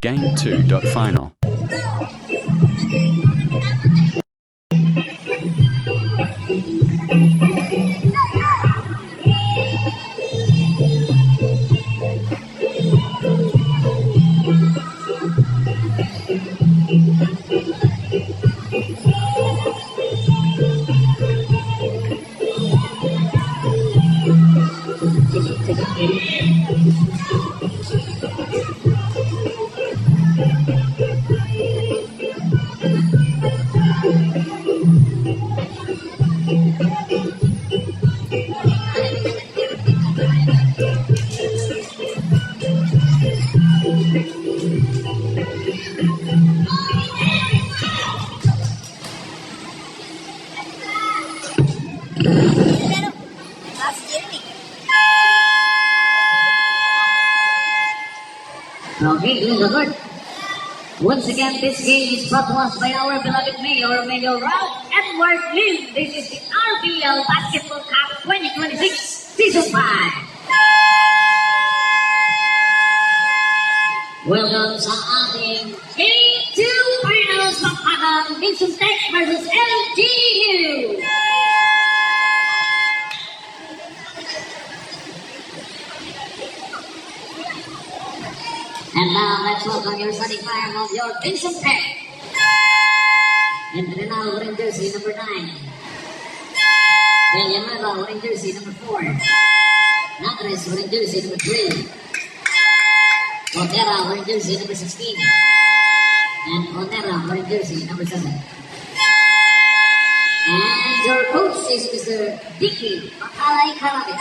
Game 2. Final. Okay, doing good. Once again, this game is brought to us by our beloved Mayor, Mayor Ralph Edward Lim. This is the RBL Basketball Cup 2026 Season 5. Welcome sa ating Game 2 Finals ng Patang Vincent Tech versus LGU. And now let's welcome your starting five of your Vincent Tech. And now wearing jersey number 9. Villanueva wearing jersey number 4. Natres wearing jersey number 3. Otera wearing jersey number 16. And Otera wearing jersey number 7. And your coach is Mr. Dicky Makalay Karabit.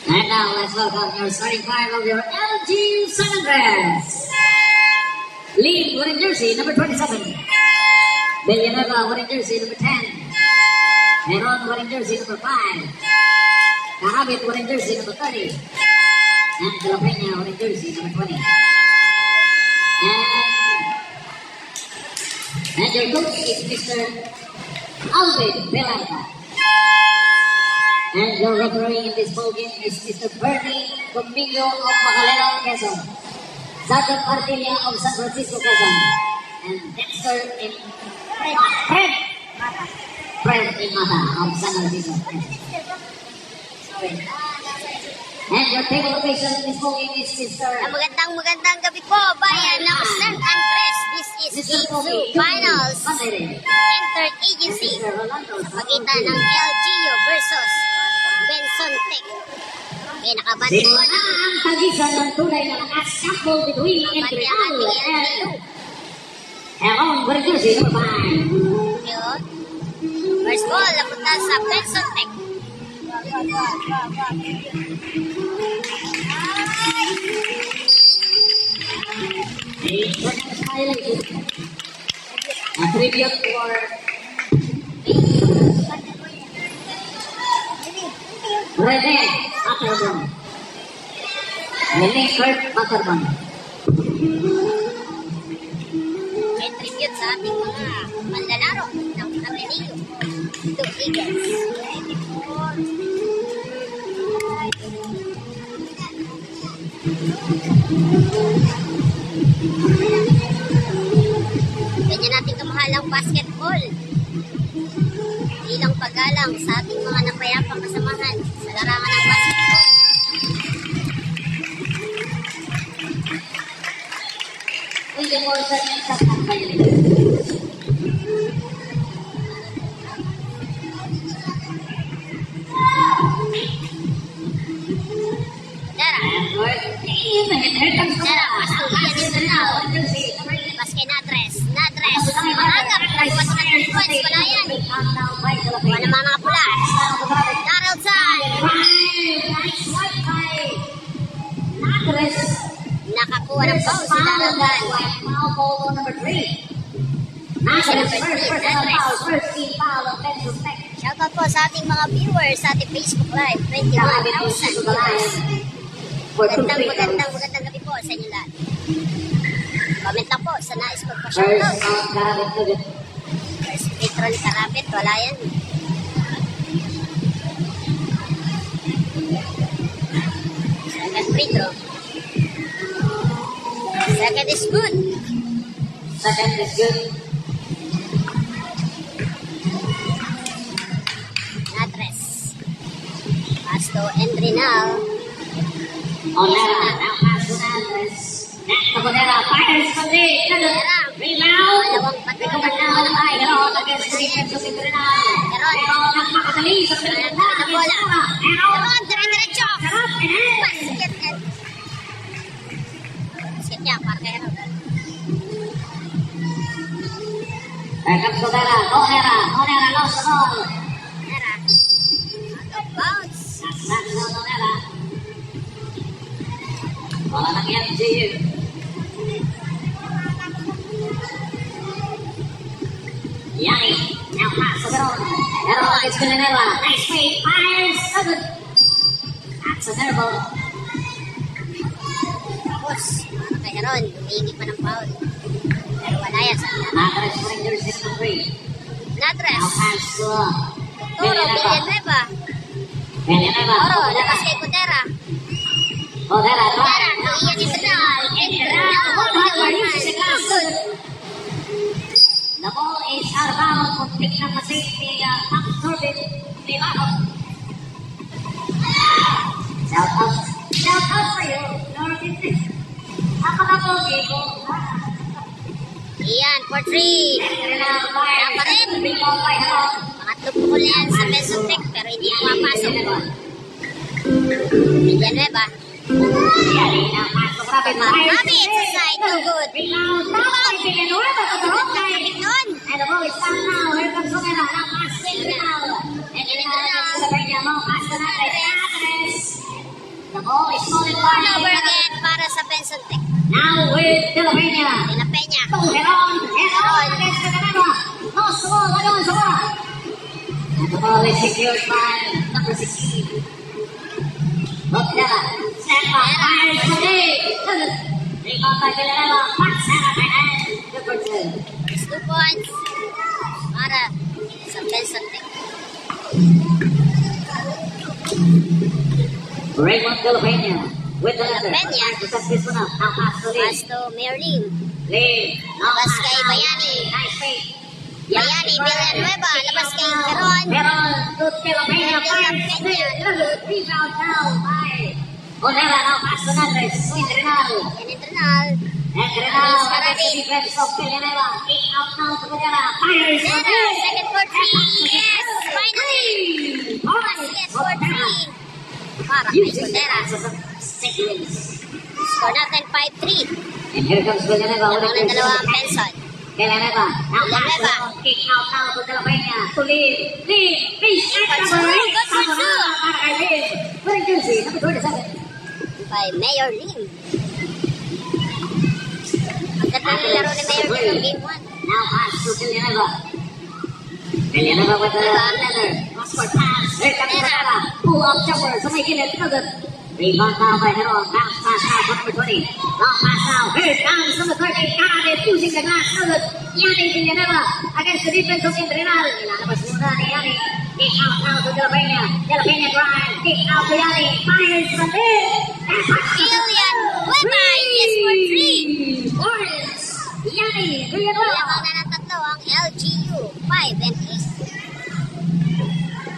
And now let's welcome your starting five of your LGU San Andres. Lee wearing jersey number 27. Villanueva wearing jersey number 10. Meron wearing jersey number 5. Karabit wearing jersey number 30. And De La Peña wearing jersey number 20. And your coach is Mr. Alvin Belanda. And your referee in this ball game is Mr. Bernie Domingo of Macalero, Quezon. Sergeant Artilia of San Francisco, Quezon. And Dexter in Fred in Mata of San Francisco, Quezon. And your table location in this ball game is Mr. Magandang gabi po, bayan ng San Andres. This is Game 2 Finals Interagency sa pagitan ng LGU versus Vincent Tech. Okay, nakabati po na ang tagisan ng tunay na nakasample between Entreal and Aaron Verguzzi, number 5. yun. First ball, napunta sa Vincent Tech. A tribute for Rene Matterman. Rene Kurt Matterman. May tribute sa ating mga manlalaro ng Ateneo, the Eagles. Ganyan natin kamahalang basketball. Bilang paggalang sa ating mga napayapang kasamahan sa larangan ng basketball. William Morrison and sa kampanya. Basket Natres. Maragap. Nagpas na 3 points. Wala yan. Wala naman mga pula. Darrell San. Nakakuha ng foul si Darrell San. Shoutout po sa ating mga viewers sa ating Facebook Live. 21,000 viewers. Magandang gabi po sa inyo lahat. Comment lang po sa nais magpa-shoutout. First Petron Karabit, wala yan. Second free throw. Second is good. Second is good. Natres. Pass to Endrinal. Onera, now pass to Andres. Next to Onera, fires from the rebound. Dalawang patagal Recovered now by Heron against the defense of Indrenal. Heron, nakakadali sa pinagdala. na bola. Heron, Heron, dire-diretso. sarap, and Basket net. Basket niya, para kay Heron. Here comes Onera, Onera lost the ball. Nera. Out of bounds. That's Onera. Bola ng LGU. Yanni, now pass to Heron. Heron against Villanella. Nice fade, fires, doesn't. That's a nervo. Tapos, para kay Heron, humingi pa ng foul. Pero wala yan sa kanila. Natres wearing jersey number 3. Natres. Now pass to Toro, Villanueva. Villanella. Toro, labas kay Kutera. Onera, Kutera, drive. iyan yung Endrinal. Good. The ball is out of bounds. Muntik na ma-safety top turbine ni Baco. Shout out for you. Ako na po, Diego. Iyan, for 3. Wala pa rin. Pangatlo po ko yan sa Besotec, pero hindi pumapasok. Villanueva. Mabit sa side, no good. Kapit nun. And the ball is down now. Here comes Onera. Now pass to Indrenal. And Indrenal to the Peña. Now pass to Natres. The ball is stolen by Turnover again para sa Besotec. now with De La Peña. De La Peña. To Heron. Heron against Villanella. Lost the ball. Again sa bola. And the ball is secured by number 16. Onera. Snap back. Fires from Dave. Rebound by Villanella. Pass center behind. Good for two. 2 points para sa Besotec. Raymond De La Peña with the letter. Peña. To set this one up. Now pass to Pass Lee. to Merlin. Lee. Now Labas pass kay now. Bayani. Nice fake. Bayani, Villanueva. Labas kay Heron. Heron to De La Peña. De La Fires. Peña. Rebound now by Onera. Now pass to Natres. To Indrenal. Yan Endrinal. Indrenal against the defense of Villanella. Kick out now to Onera. Fires. Nera, second for 3. Yes, finally. Basket for 3. Para kay Kutera. Score natin 5-3. And here comes Villanella. Lamang ng dalawang Benson. Villanella. Now pass Villanella. to kick out now to De La Peña. To Lee. Lee. Fish. Good for two. Good for two. Para kay Lee. Wearing jersey number 27. By Mayor Lim. Ang ganda ng laro ni Mayor Lim ng Game 1. Now pass to Villanella. Villanella with the leather. Crossword pass. Here comes Villanella. Pull up jumper. Sa may gilid. Good. Rebound now by Heron. Bounce pass now for number 20. Long pass now. Here comes number 30. Got it. Using the glass. Good. Yanni Villanella against the defense of Indrenal. Ilalabas muna ni Yanni. Kick out now to De La Peña. De La Peña drive. Kick out to Yanni. Fires from there. Julian Hueva. Yes for 3. Lawrence. Yanni Villanella. Lamang na ng tatlo ang LGU. 5 and 8.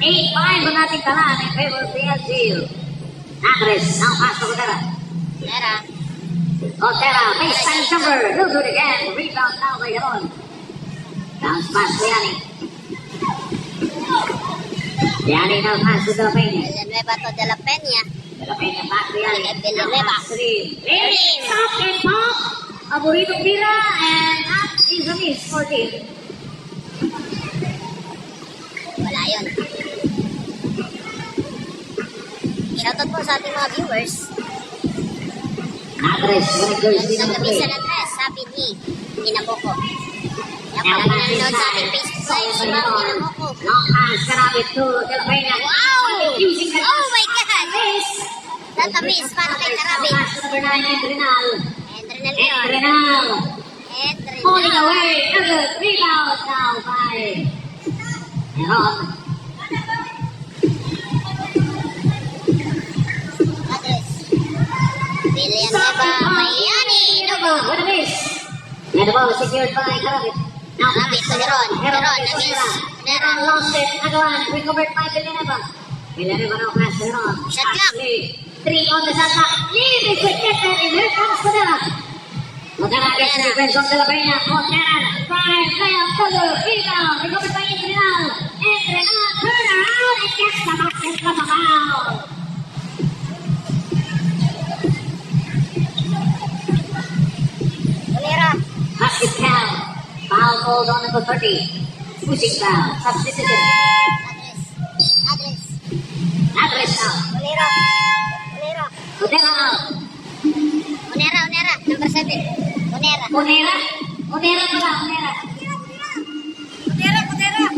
8-5 ang ating talaan in favor of the LGU. Natres, now pass to Kutera. Nera. Kutera, baseline jumper, no good again. Rebound now by Heron. Bounce pass to Yanni. Yanni now pass to De La Peña. Villanueva to De La Peña. De La Peña pass to Yanni. Villanueva. Now pass to Lee. Lee, stop and pop. Aburritong tira and that is a miss for Lee. Wala yun. Shoutout po sa ating mga viewers. Natres, wearing jersey Sa number gabi 3. sa Natres, sabi ni Inamoko. Kaya pala nanonood sa ating Facebook Live si Ma'am Inamoko. Long pass, karabit to De La Peña. Wow! Using the Oh my God! Tatamis para kay Karabit. pass to number 9, Indrenal. Endrinal yun. Indrenal. Pulling Endrinal. away. Good rebound now by Heron. Natres. Villanueva, Mayani. No good. the ball is secured by Karabit. Now Karabit to Heron. Heron na-miss. Heron lost it. Agawan, recovered by Villanueva. Villanueva now pass to Heron. Shot clock. Three on the shot clock. Lead is rejected, and here comes Codera. Codera gets the defense of De La Peña. Codera, drive, layup, Codera, rebound, recovered by Entrenal. Entrenal, turn around, and gets the basket from the foul. Bolero. Basket count. Foul called on number 30. Pushing foul. Substituted. Address. Address out. Bolero. Bolero. Codera out. Unera. Number 7. Unera. Onera. Onera pala. Onera. Unera.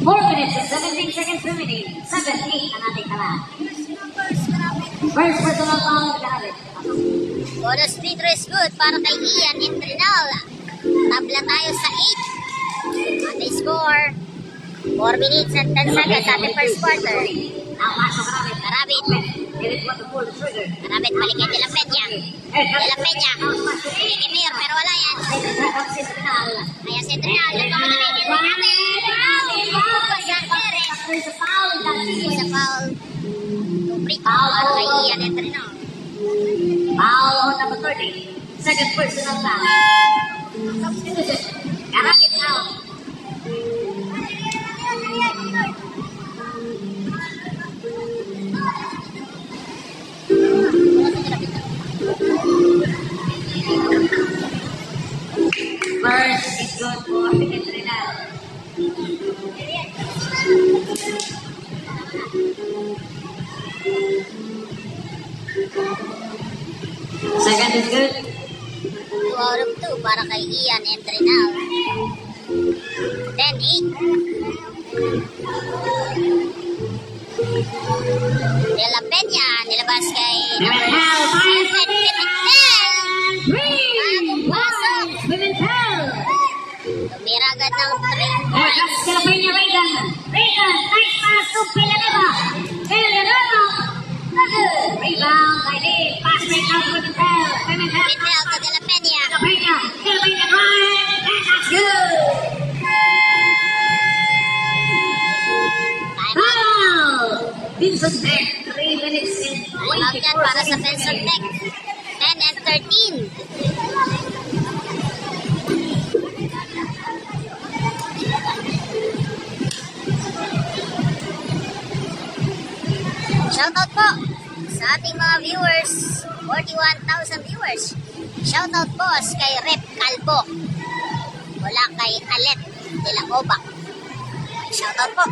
Four minutes and 17 seconds remaining. 7-8 ang ating kala. First personal foul ng Karabit. Bonus free throw is good para kay Ian Entrenal. Tabla tayo sa 8. Ating score. 4 minutes and 10 seconds sa ating first quarter. Now pasok Karabit. Karabit. Here is what the pull the trigger. Karabit balik kay De La Peña. De La Peña. Kikimir pero wala yan. Kaya si Entrenal. Nagpapalagay din natin. There's a foul. Sa foul. Free foul para kay Ian Entrenal. Foul on number 30. Second personal foul. Substitution. Karabit out. First is good for Entrenal. Second is good. 2 out of 2 para kay Ian Entrenal. 10-8. De La Peña nilabas kay Pimentel, fires the Pimentel. three! Pasok. Pimentel! Tumira agad ng 3 Here points. comes De La Peña, Reagan. Reagan, nice pass to Villanueva. Villanueva. Good. Rebound by Lee. Pass right out to Pimentel. Pimentel. Pimentel to De La Peña. De La Peña. De La Peña drive. And that's good. Foul! Vincent Beck. 3 minutes and Timeout yan 24 para sa seconds Benson remaining. Beck. 10 and 13. Shoutout po sa ating mga viewers. 41,000 viewers. Shoutout po kay Rep Calvo. Wala kay Alet de la Obac. Shoutout po.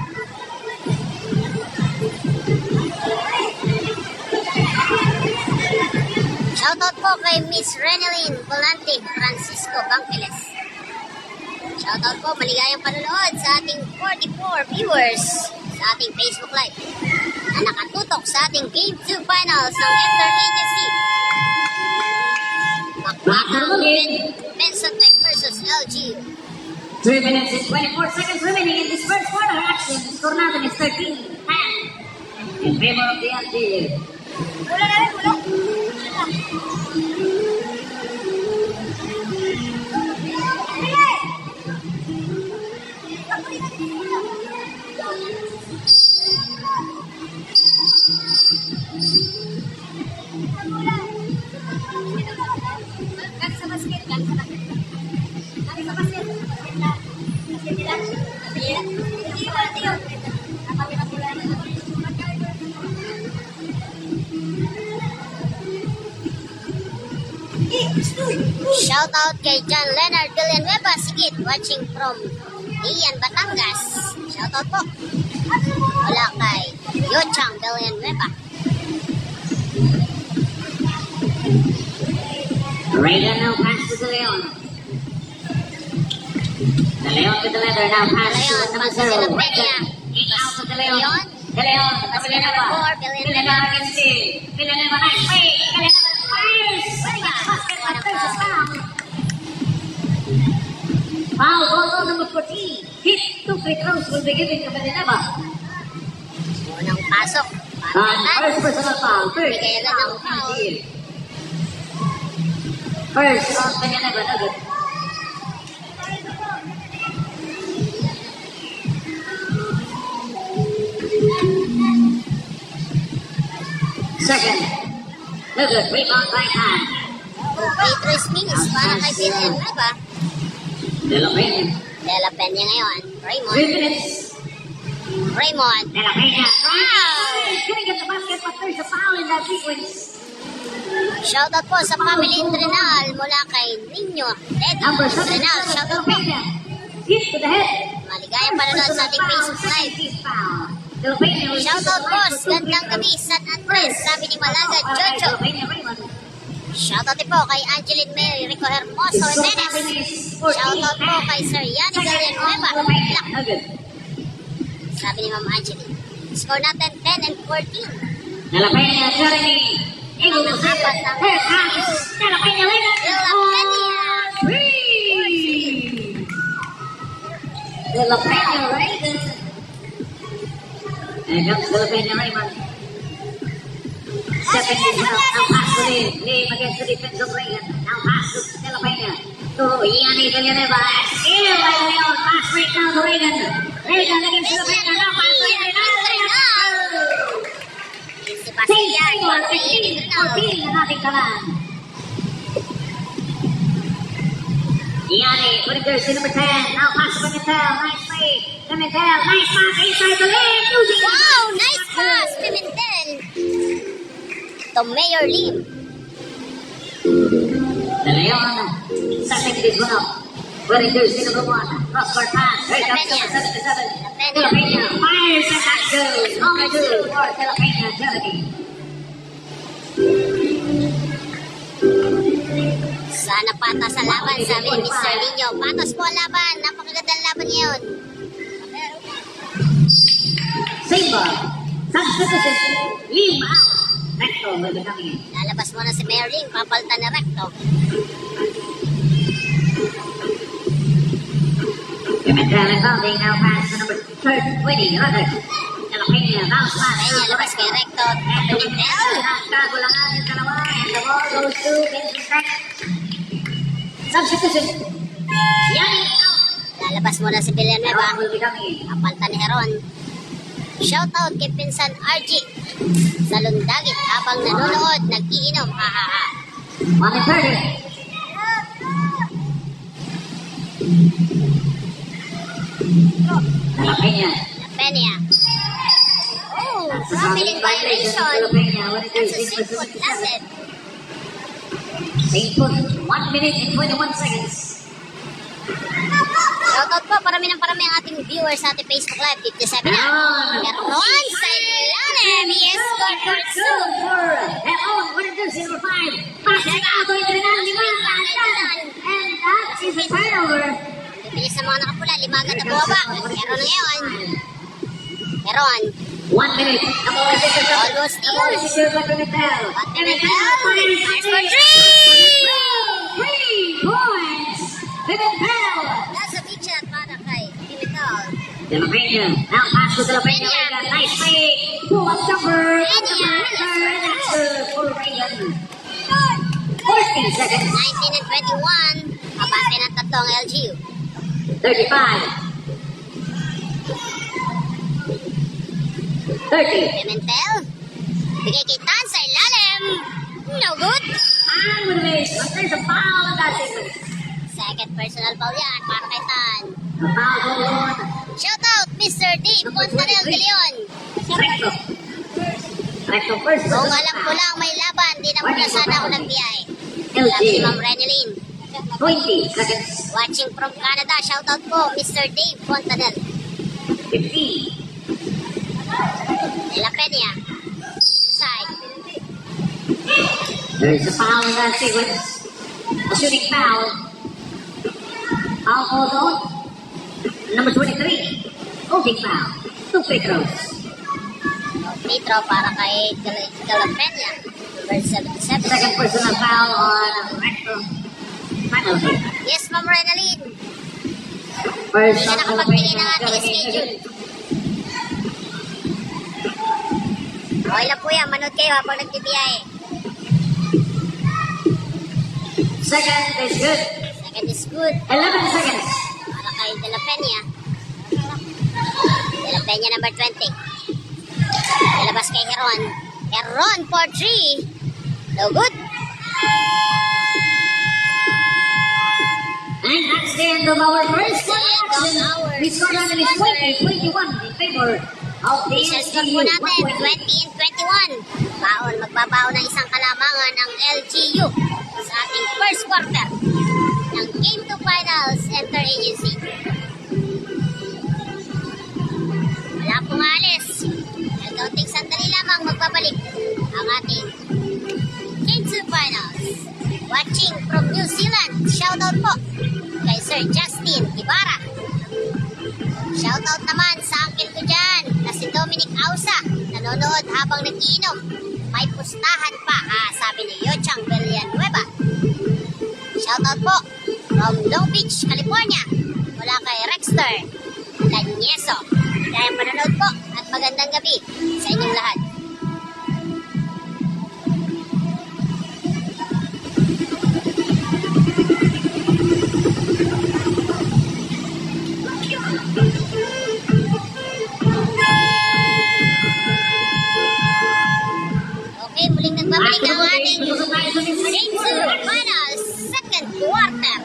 Shoutout po kay Miss Reneline Volante Francisco Banqueles. Shoutout po, maligayang panonood sa ating 44 viewers sa ating Facebook Live na nakatutok sa ating Game 2 Finals ng Interagency. Bakbakang Benson Tech versus LGU. 3 minutes and 24 seconds remaining in this first quarter action. The score natin is 13-10 in favor of the LGU. Shout out kay John Leonard Villanueva Sigit watching from Ian, Batangas. Shout out po. Wala kay Yochang Villanueva. Reagan now pass to De Leon. De Leon to the leather now pass to Leon, number pass to 0. De La Peña. Kick out to De Leon. Leon. De Leon, Pass to Villanueva. number 4, Villanueva. Villanueva against Steve. Villanueva, nice play. Villanueva fires. Basket on versus foul. Foul ball on number 14. Hit 2 free throws will be given to Villanueva. Unang pasok. And first personal foul. First Bigay agad ng foul. First on Villanueva, no good. Second, no good. Rebound by hand. Okay, 3 minutes para kay Villanueva. De La Peña. De La Peña ngayon. 3 Raymond. minutes. Raymond. De La Peña. Wow! Couldn't get the basket, but there's a foul in that sequence. Shoutout po sa family Trinal mula kay Nino Eddie Number 7, Trinal. De La Shoutout po. Peña. Hit to the head. Maligayang panonood sa ating Facebook Live. De La Peña. Shoutout boss, gandang gabi, San Andres, sabi ni Malaga Jojo. Shoutout din po kay Angeline Mary Rico Hermoso Jimenez. Shoutout po kay Sir Yanni Villanueva. Black. Sabi ni Ma'am Angeline. Score natin 10 and 14. De La Peña, Jeremy. Able to set it. Here comes De La Peña later. De La Peña. De La Peña Raymond. And comes De La Peña Raymond. Stepping in now pass to Lim against the defense of Reagan. Now pass to De La Peña. To Yanni Villanueva. Steal by Leon. Pass right down to Reagan. Reagan against De La Peña. Now pass to Reagan. Sebastian Martin Trinal. Yanni, put it jersey number 10. Now pass to Pimentel. Nice play. Pimentel, nice pass inside the lane. Wow, nice pass, Pimentel. To Mayor Lim. De Leon, setting this one up. Put it jersey number 1. Cross-court pass. Here comes number 77. De La Peña fires and that goes. Only 2 for De La Peña, Jeremy. Sana patas sa laban, sabi ni Mr. Nino. Patas po ang laban. Napakagandang laban ngayon. Same ball. Substitution. Lim out. Recto will be coming in. Lalabas muna si Mayor Lim. Papalitan na Recto. Pimentel inbounding. Now pass to number 20. Rather. De La Peña bounce pass. Peña labas kay Recto. Pimentel. Kagulangan yung dalawa. And the ball goes to Vincent. Substitution. Yanni out. Lalabas muna si Villanueva. Heron will be coming in. Papalitan ni Heron. Shoutout kay Pinsan RG sa Lundagit habang nanonood, nag-iinom. Ha ha ha. 1:30. De La Peña. La Peña. Oh, family violation. That's a 6 foot landed. Same foot. 1 minute and 21 seconds. Shoutout po, parami ng parami ang ating viewers sa ating Facebook Live. 57 na. Meron sa ilalim. Yes, good for two. Heron, what it does, number 5. Pass it out to Trinal. And that is a turnover. Bilis sa mga nakapula, 5 agad na bumaba. Meron na ngayon. Meron. 1 minute. Almost steal. Pimentel. Nice for 3! 3 points. Pimentel. That's a big shot para kay Pimentel. De La Peña. Now pass to De La Peña. Nice play. Pull-up jumper. That's good for Reagan. 14 seconds. 19 and 21. Abante ng tatlong LGU. 35. 30. Pimentel. Bigay kay Tan sa ilalim. No good. And with a miss. There's a foul in that sequence. Second personal foul yan para kay Tan. A foul goes on. Shoutout Mr. Dave Fontanel de Leon. Recto. Recto first. Kung alam ko lang may laban, di na muna sana ako nagbiyahe. LG. Sabi ni Ma'am Renelyn. 20 seconds. Watching from Canada, shoutout po Mr. Dave Fontanel. 15. De La Peña. Side. There's a foul in that sequence. A shooting foul. Foul called on. Number 23. Holding foul. 2 free throws. Nitro para kay De La Peña. Verse 77. Second personal foul on Recto. Penalty. Yes, Ma'am Renalyn. First Hindi na on De La nakapagbigay ng Peña. ating schedule. Okay lang po yan, manood kayo habang nagbibiyahe. Second is good. Second is good. 11 seconds. Para kay De La Peña. De La Peña number 20. Lalabas kay Heron. Heron for 3. No good. And that's the end of our first one. End of our We scored on is 20-21 in favor of the Official score po natin, 20 and 21. Baon, magbabaon ng isang kalamangan ng LGU sa ating first quarter ng Game 2 Finals Interagency. Wala pong alis. Nagkaunting sandali lamang magbabalik ang ating Game 2 Finals. Watching from New Zealand, shoutout po kay Sir Justin Ibarra. Shoutout naman sa uncle ko dyan na si Dominic Ausa, nanonood habang nag-iinom. May pustahan pa, sabi ni Yochang Villanueva. Shoutout po from Long Beach, California, mula kay Rexter Danieso. Kaya manonood po at magandang gabi sa inyong lahat. Okay, muling nagbabalik ang ating Game 2 Finals second quarter.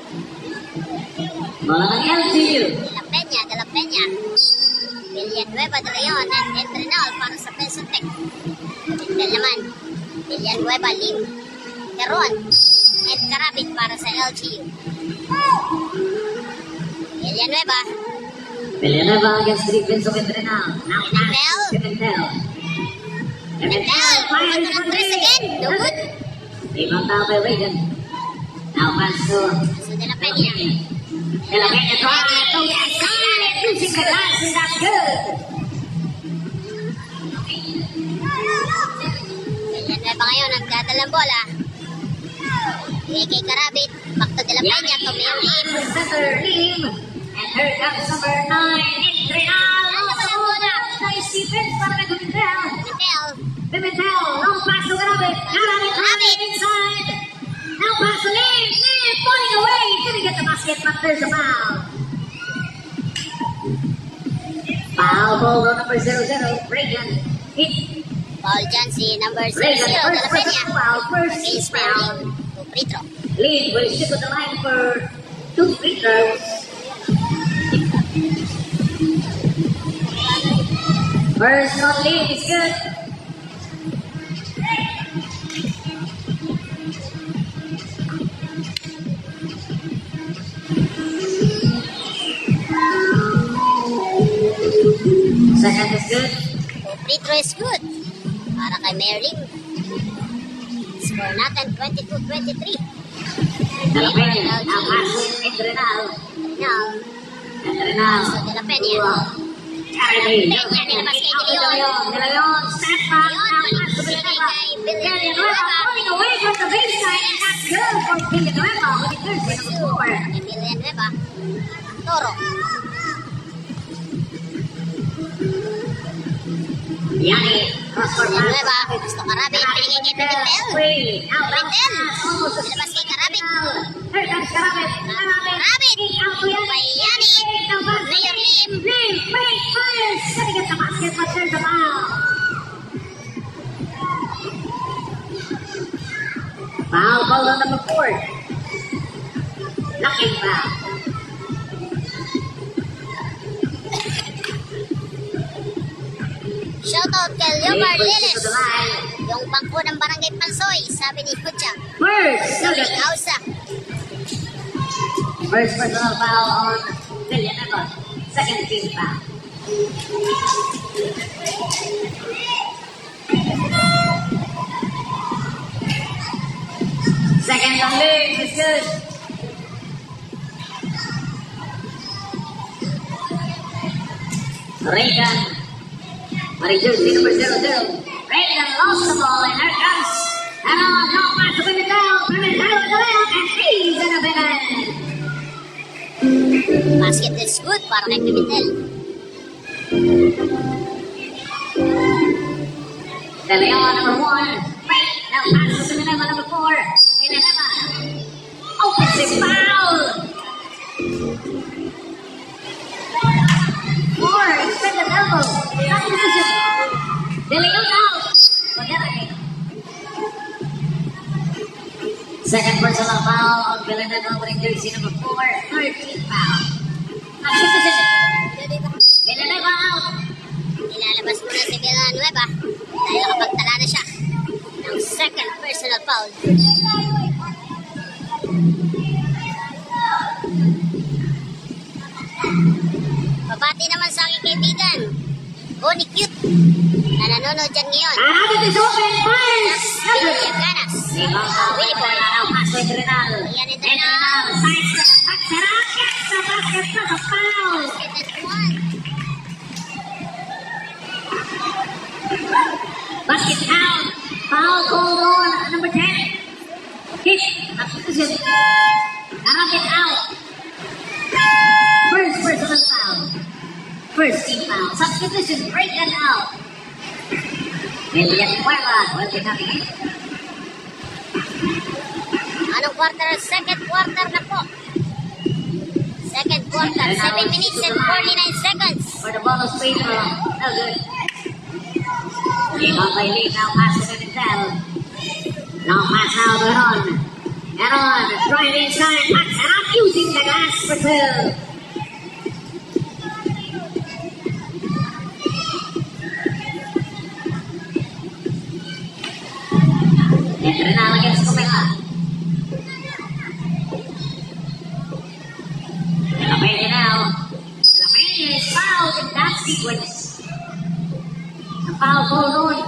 Bola ng LGU. De La Peña. Villanueva de Leon and Entrenal para sa Pensotec. Tintel naman. Villanueva, Lim, Heron, and Carabit para sa LGU. Villanueva. Villanueva against the defense of Entrenal. Now Pimentel. Pimentel. Pimentel. Pumunta ng 3 again. No good. Ibang tao by Reagan. Now pass to So De La Peña. De La Peña try to get side. Losing the last and that's good. Villanueva ngayon nagdadalang bola. Bigay kay Carabit. Back to De La Peña. Tumiyong Lim. Center Lim. And here comes number 9, Entrenal. Nice defense para kay Pimentel. Pimentel. Pimentel, long pass to Carabit. Carabit inside. Now pass to Lim. Lim pulling away. Didn't get the basket, but there's a foul. Foul ball on number 00, Reagan. Hit. Paul Jansi, number 00, Reagan, De La first Peña. foul, first Against foul. Merlin. To free throw. Lim will shoot to the line for 2 free throws. First on Lim is good. Second is good. To free throw is good. Para kay Merlin. Score natin 22-23. De La Peña, now pass to Entrenal. Now, Entrenal. so De La Peña. Carabit. Peña, nilabas kay De Leon. De Leon, step back. Leon, Now balik pass to bigay Villanueva. kay Villanueva. Villanueva pulling away from the baseline, and that's good for Villanueva with the third win of the score. Kay Villanueva. Toro. Yani, cross court pass. Villanueva. Gusto Carabit. Binigay kay Pimentel. Now bounce Pimentel. pass, almost a Nilabas kay Carabit. Here comes Carabit. Carabit. Out to Yani. Kay Yani. Now pass to Mayor Lim. Lim, wait, fires. Setting at the basket, but there's a foul. Foul ball on number 4. Knocking foul. Shoutout kay Leomar Lim will shoot Liles. to the line. Yung bangko ng Barangay Pansoy, sabi ni Kuchang. First, Dominic Ausa. First personal foul on Villanueva. Second team foul. Second on Lim is good. Reagan. Wearing jersey number 00. Reagan lost the ball and here comes Heron. No pass to Pimentel. Pimentel with the layup and he's in a pivot. Basket is good para kay Pimentel. De Leon, number 1. Right. Now passes to Villanueva, number 4. Villanueva. Offensive foul. 4. Extended elbow. Top position. De Leon out. Codera in. Second personal foul on Villanueva wearing jersey number 4. 13th foul. Top position. Villanueva out. Ilalabas muna si Villanueva dahil nakapagtala na siya ng second personal foul. Babati naman sa aking kaibigan, Bonnie Cute, na nanonood dyan ngayon. Arabit is open. Fires. Billy Ganas. Willie Boy. Pass with Renal. Yan ito And na. Renal. Sidestep. At sarap. Gets the basket plus a foul. Basket at one. Basket out. Foul called on number 10. Hit. Top position. Arabit out. First personal foul. First team foul. Substitution. Break and out. Lilian Cueva. Welcome coming in. Anong quarter? Second quarter na po. Second quarter. 7 minutes and 49 seconds. For the ball of speed. No good. Game by lead. Now pass to Vital. Now pass out to Heron. Heron. Drive inside. That's not using the glass for 2. And Renal against Comela. Lamella now. Lamella is fouled in that sequence. The foul called on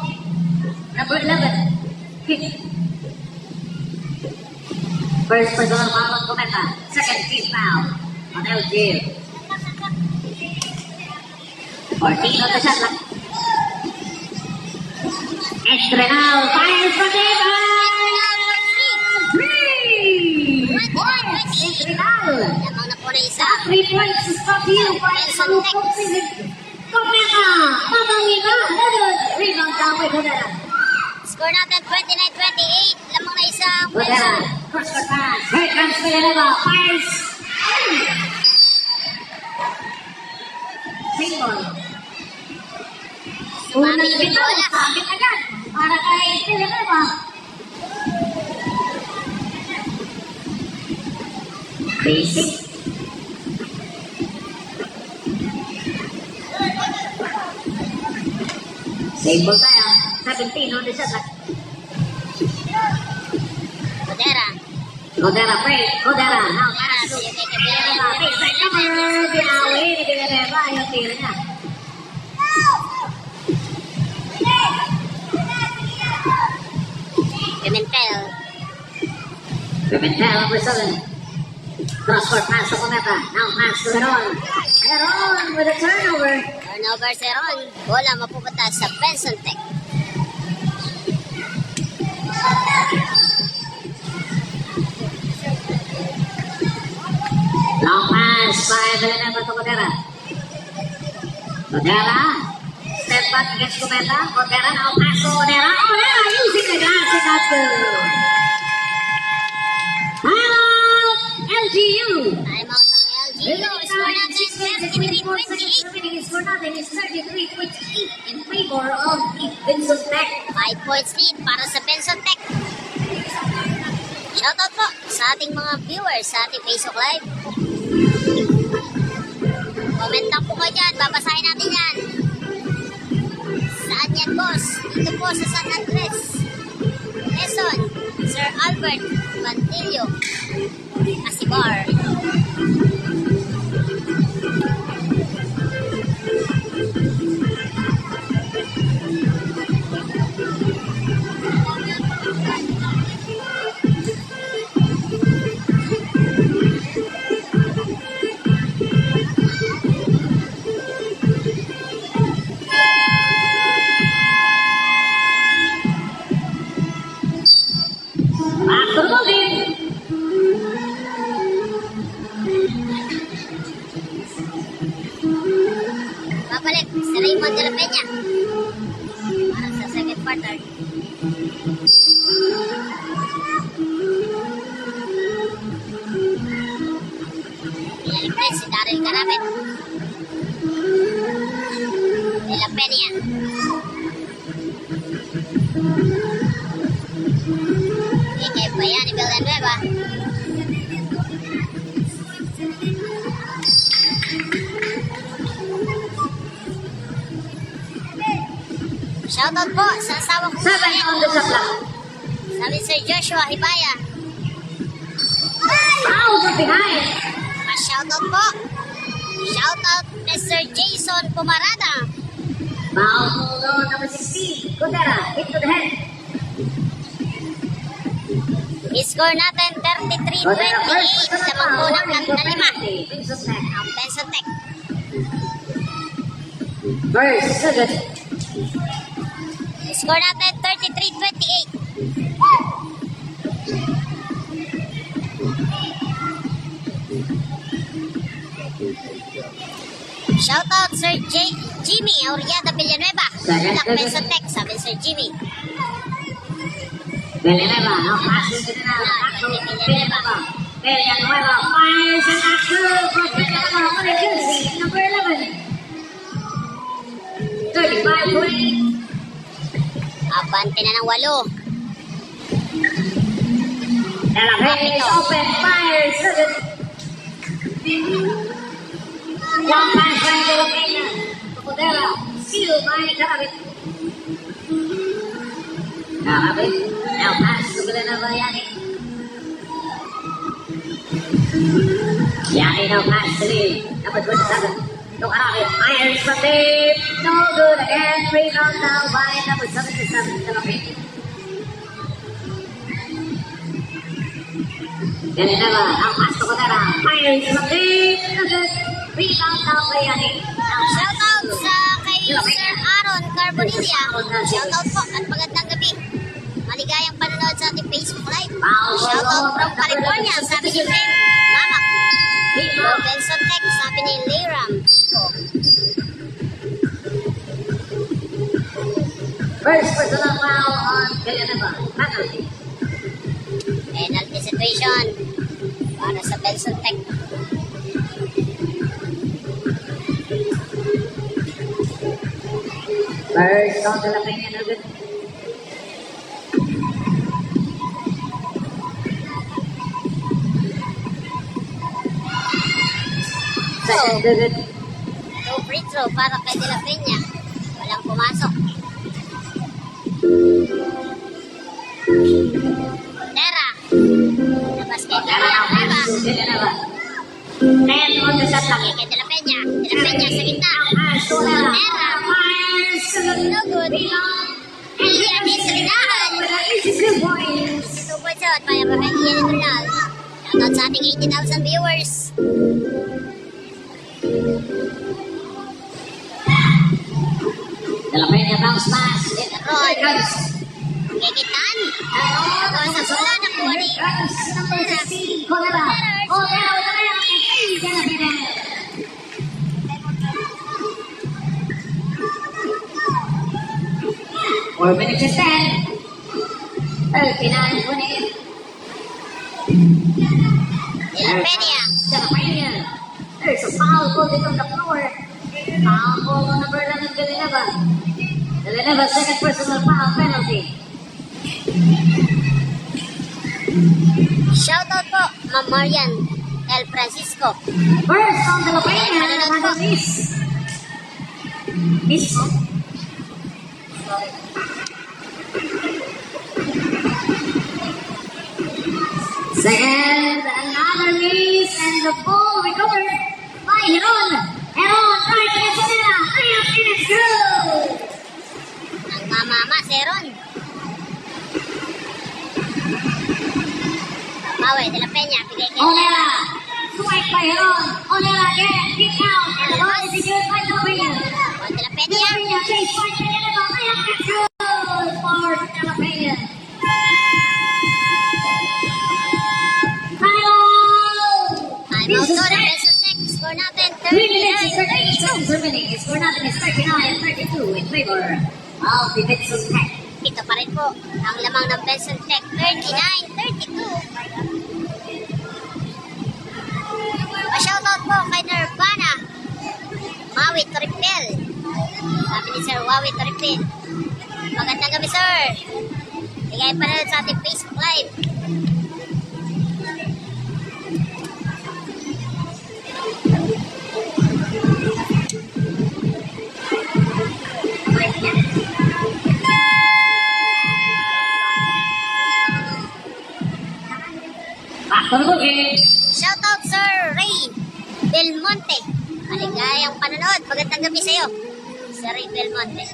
number 11. First personal foul on Cometa. Second team foul on LG. 14 on the shot clock. Estrenal fires for David! 3 points! Estrenal! Lamang na po na isa. 3 points is from you by Nelson Tex. Cometa! Mamangina! Rebound down by Codera. Score natin 29-28. Lamang na isa ang Codera. Wilson. Cross court pass. Here comes Villanueva. Fires! Single. Unang Mami, bitaw. bola. Sabit agad. Para kay Villanueva. Basic. Save ball tayo. 17 on the shot clock. Codera. Codera play. Codera. Now Codera, pass to sige kay Villanueva. Villanueva. Baseline cover. Binawi ni Villanueva. Yung tira niya. Pimentel. Pimentel number 7. Cross court pass to Cometa. Now pass to Heron. Heron with a turnover. Turnover si Ron. Bola mapupunta sa Benson Tech. Long pass by Villanueva to Codera. Codera. Step back against Cometa. Codera now pass to Codera. Codera using the glass and that's good. Timeout LGU. Time out ang LGU. Score natin 33-28. Score natin is 33-28 in favor of Vincent Tech. 5 points lead para sa Benson Tech. Shoutout po sa ating mga viewers sa ating Facebook Live. Comment lang po kayo dyan. Babasahin natin yan. Saan yan, boss? Dito po sa San Andres. Quezon. Sir Albert Bantillo. Asibar. After moving. Babalik si Raymond de la Peña. Para sa second partner. Pinaligtas si Daryl Karabit. De La Peña. Ike Bayani Villanueva. Shoutout po sa asawa ko. 7 on the shot clock. Sabi Sir Joshua Hibaya. Out of behind. Pa-shoutout po. Shoutout Mr. Jason Pumarada. Foul hold on number 16. Kutera, hit to the head. Score natin 33-28. Lamang po ng kanta 5. Vincent Tech. Ang Benson Tech. First, Sugat. Score natin 33-28. Shoutout Sir Jimmy Auriada Villanueva. Ang Benson Tech. Sabi Sir Jimmy. Villanueva, no passes to the Villanueva. Villanueva fires and Axel for Villanueva. What a jersey, number 11. 35-20. Abante na ng 8. De La Peña is open, fires, Sugat. Long pass by De La Peña. Kutera, sealed by Karabit. Karabit, now pass to Villanueva, Yannick. Yannick now pass to lead, number 27. To Karabit, fires from deep, no good again, rebound now by number 77, De La Peña. Villanueva, now pass to Kutera, fires from deep, no good, rebound now by Yannick. Now Shoutout sa kay Sir Aaron Carbonilla. Shoutout po at magandang gabi. Maligayang panonood sa ating Facebook Live. Shoutout from California, sabi ni Ben Mamak. Benson Tech, sabi ni Liram. First personal foul on Villanueva. Penalty. Penalty situation para sa Benson Tech. First on De La Peña, no good. Second, no good. No free throw para kay De La Peña. Walang pumasok. Tera. Labas kay De La Peña. Villanueva. 10 on the shot clock. Kay De La Peña. De La Peña sa gitna. Pass to Tera. Tera. Fires. No good. And here is Rinal. With an easy 2 points. 2 points out para kay Ian Rinal. Shoutout sa ating 80,000 viewers. De La Peña bounce pass. Hit the Roy. goes. Kikitan. Ito sa bola na kuha ni Number 16, Colera. Colera with the layup. And he's gonna be there. Four minutes to 10. 39-28. De La Peña. De La Peña. There's a foul holding on the floor. Foul ball on number 11, Villanueva. Villanueva, second personal foul penalty. Shoutout po, Ma'am Marian El Francisco. First on De La Peña, number 6. Mismo. Second, another miss, and the ball recovered by Heron. Heron tries to get Sonera. Layup, and it's good. Ang mamama, Seron. Bawi, De La Peña, bigay kay Onera. Swipe by Heron. Onera again. Kick out. And the ball is secured by De La Peña. O, De La De Peña. La Peña chase by Villanueva. Layup, it's good for De La Peña. Time out to the Benson Tech. Score natin 3 minutes and 39. 38 seconds remaining. Score natin is 39-32 in favor of the Vincent Tech. Ito pa rin po ang lamang ng Benson Tech 39-32. Pa-shoutout po kay Nirvana Maui Toripel. Sabi ni Sir Wawi Toripel, magandang gabi sir. Bigay pa rin sa ating Facebook Live. Back to the booking. Shoutout Sir Ray Del Monte. Maligayang panonood. Magandang gabi sa iyo, Sir Ray Del Monte.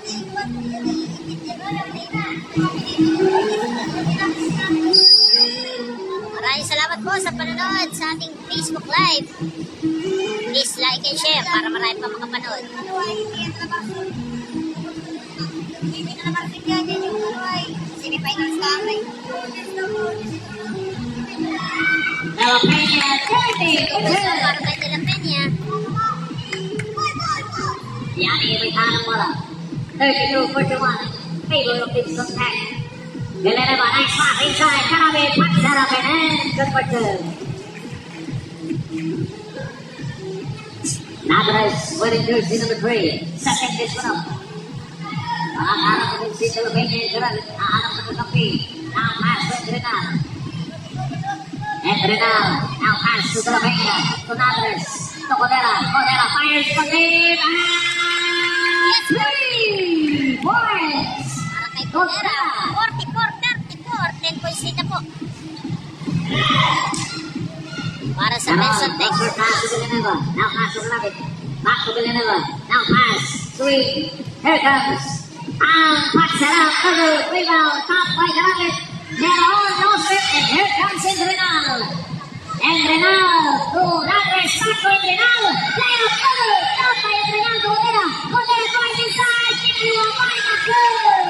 Maraming salamat po sa panonood sa ating Facebook Live. Please like and share para marami pa makapanood. De La Peña, 30. Para kay De La Peña. Yani Ricano Mola, 32-41. Favor of this contact. Villanova, nice pass inside. Canabe, punch that up and in. Good for two. Navas, wearing jersey number 3. Setting this one up. Anak-anak ko si De La Peña, anak ko ng kapi. Now pass to Endrenal. Endrenal, now pass to De La Peña. To Navas, to Codera. Codera fires for deep. Yes, 3 points. para kay Codera. 44-34. 10 points dito po. Para sa Benson Tech. First pass to Villanova. Now pass to Lavitt. Back to Villanova. Now pass. Sweet. Here it comes. Puts it out. Other rebound. Top by Lavitt. They're on. No slip. And here comes Endrenal. Endrenal. To Navas. Back to Endrenal. Play up. Other. Top by Endrenal. To Codera. Codera tries inside. Give you a fight. That's good.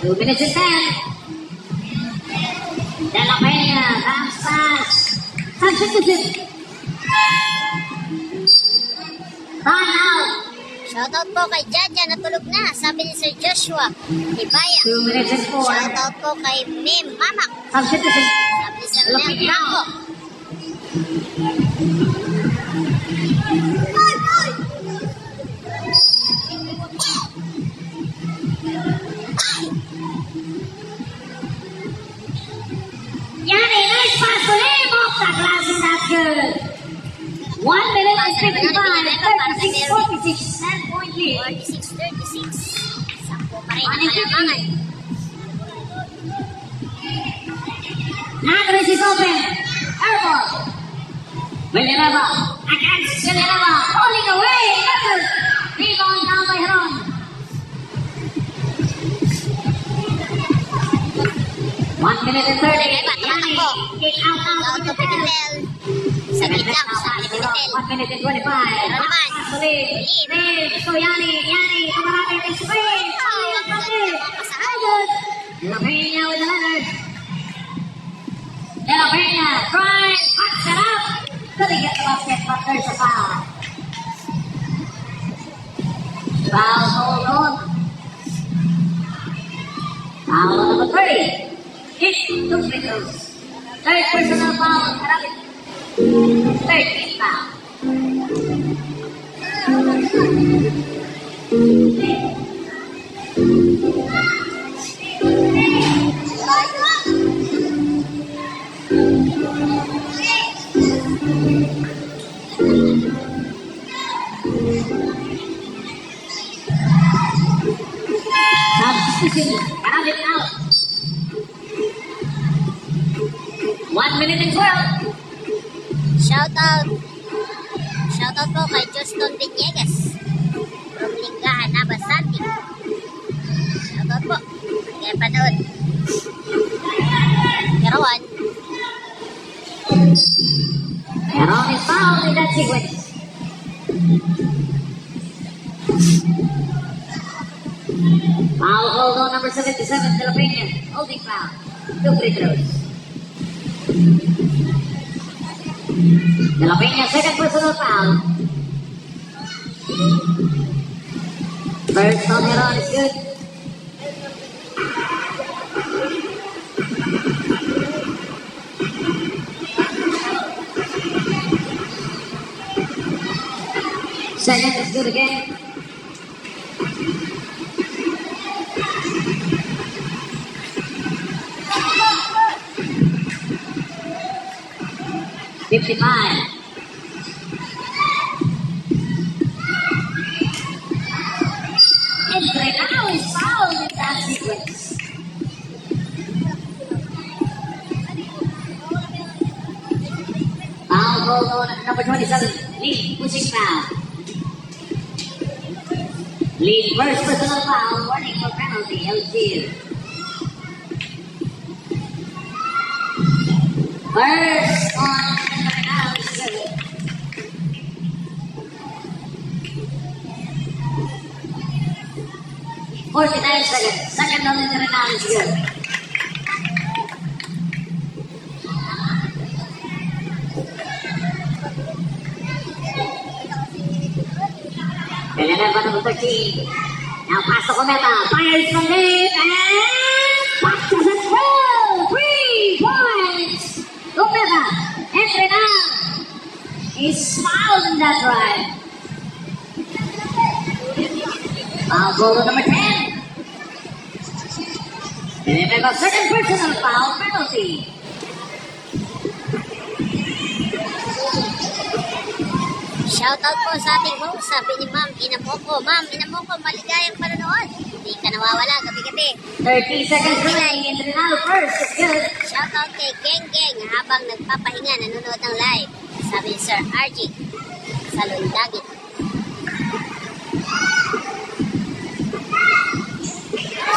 2 minutes and 10. De La Peña, bounce pass. Substitution. Time out. Shoutout po kay Jaja na tulog na. Sabi ni Sir Joshua Ibaya. 2 minutes and 4. Shoutout po kay Mem Mamak. Substitution. Sabi ni Sir Mem Blanco. Yani, nice pass to him off the glass and that's good. 1 minute and 55. 36-46. 10-point lead. 46-36. Sampo pa rin ang kalamangan. Navas is open. Airball. Villanova against Villanova. Falling away. Rebound down by Heron. One minute and 30. Yani, kick out now Out to to Pimentel. Sa gitna ko sa Pimentel. 1 minute and 25. Pero naman, Lead. So Yani, kamarami ng spring. De La Peña with the letters. De La Peña tries, puts it up. Couldn't get the basket, but there's a foul. Foul hold on. Foul number 3. Hit 2 free throws. Third personal foul, Karabit. 13th foul. Substitution, Karabit out. 1 minute and 12. Shoutout po kay Justin Villegas. From Lingahan, Nabasanti. Shoutout po. Kaya panood. Karawan. Heron is fouled in that sequence. Foul hold on number 77, De La Peña. Holding foul. 2 free throws. De La Peña, second personal foul. First on your own is good. Second is good again. $55. And now is fouled in that sequence. Foul called on number 27, Lee, pushing foul. Lee, first personal foul, warning for penalty, LG. First on now is good. $49. Second on the now is good. Eleven number 13. Now pass to Cometa. Fires from deep and back to the 12. 3 points. Cometa. Entry now. He's fouled in that drive. Foul goal to number 10. Remember, second personal foul penalty. Shoutout po sa ating host, sabi ni Ma'am Inamoko. Ma'am Inamoko, maligayang panonood. Hindi ka nawawala gabi-gabi. 30 seconds remaining in the final first. It's good. Shoutout kay Geng Geng habang nagpapahinga nanonood ng live. Sabi ni Sir RG sa Lundagit.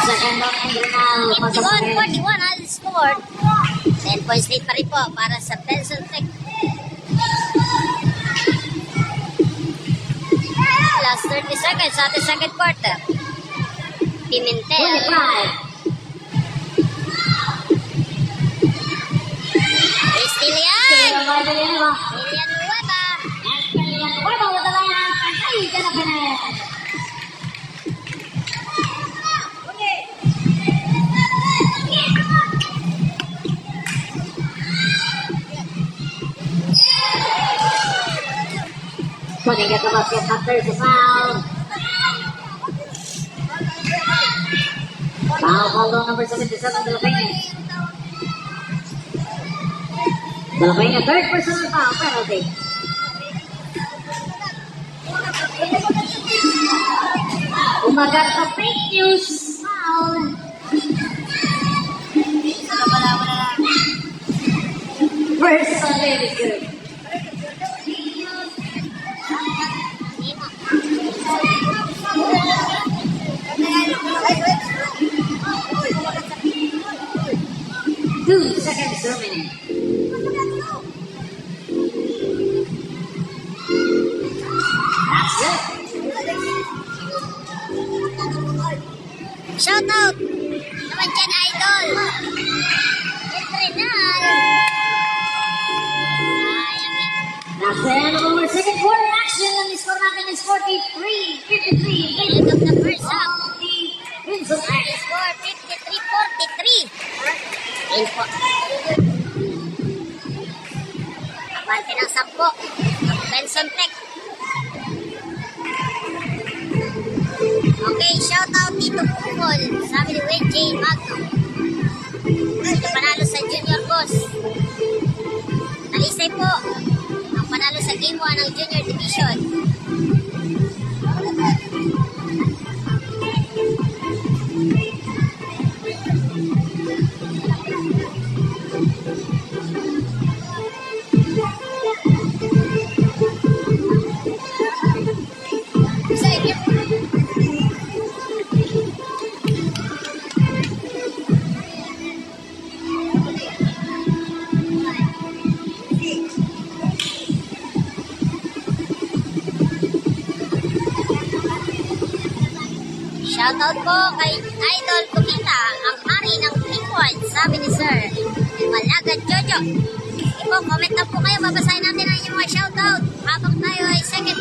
Second on in the final. 51-41 all scored. 10 points lead pa rin po para sa Benson Tech. Last 30 seconds sa ating second quarter. Pimentel. 25. Castilian. Still by Villanueva. Villanueva. And Villanueva with the line. Ay, gonna finish. Couldn't get the basket after the foul. Foul called on number 77, De La Peña. De La Peña, third personal foul penalty. Umagat pa fake news. Foul. First on is good. Two seconds remaining. That's it. Shout out naman dyan, idol. Entrenal. That's the end of our second quarter action. And the score natin is 43-53. End of the first half. The Vincent Act. Score 53-43. Info. Abante ng 10. Benson Tech. Okay, shout out dito Bukol. Sabi ni Wayne J. Magno. Dito panalo sa Junior Boss. Talisay po. Ang panalo sa Game 1 ng Junior Division. Sa inyo. Shoutout po kay Idol Kumita, ang hari ng P1, sabi ni Sir Malagad Jojo. Sige po, comment na po kayo, babasahin natin ang inyong mga shoutout habang tayo ay second.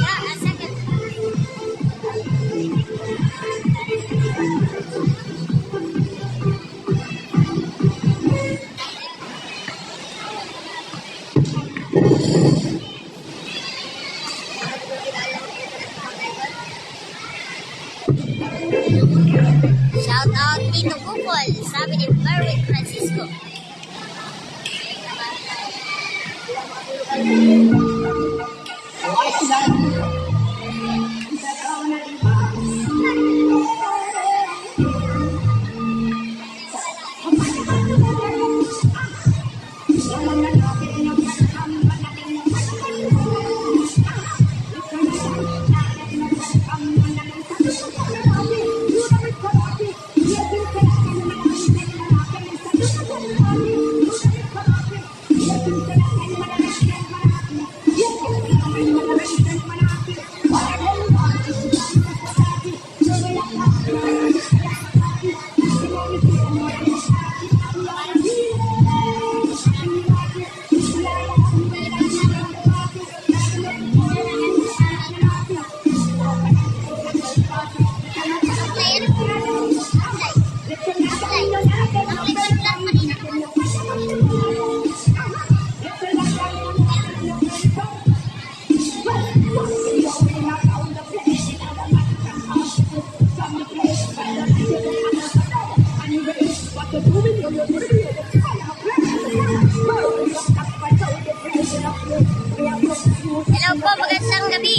Hello po, magandang gabi.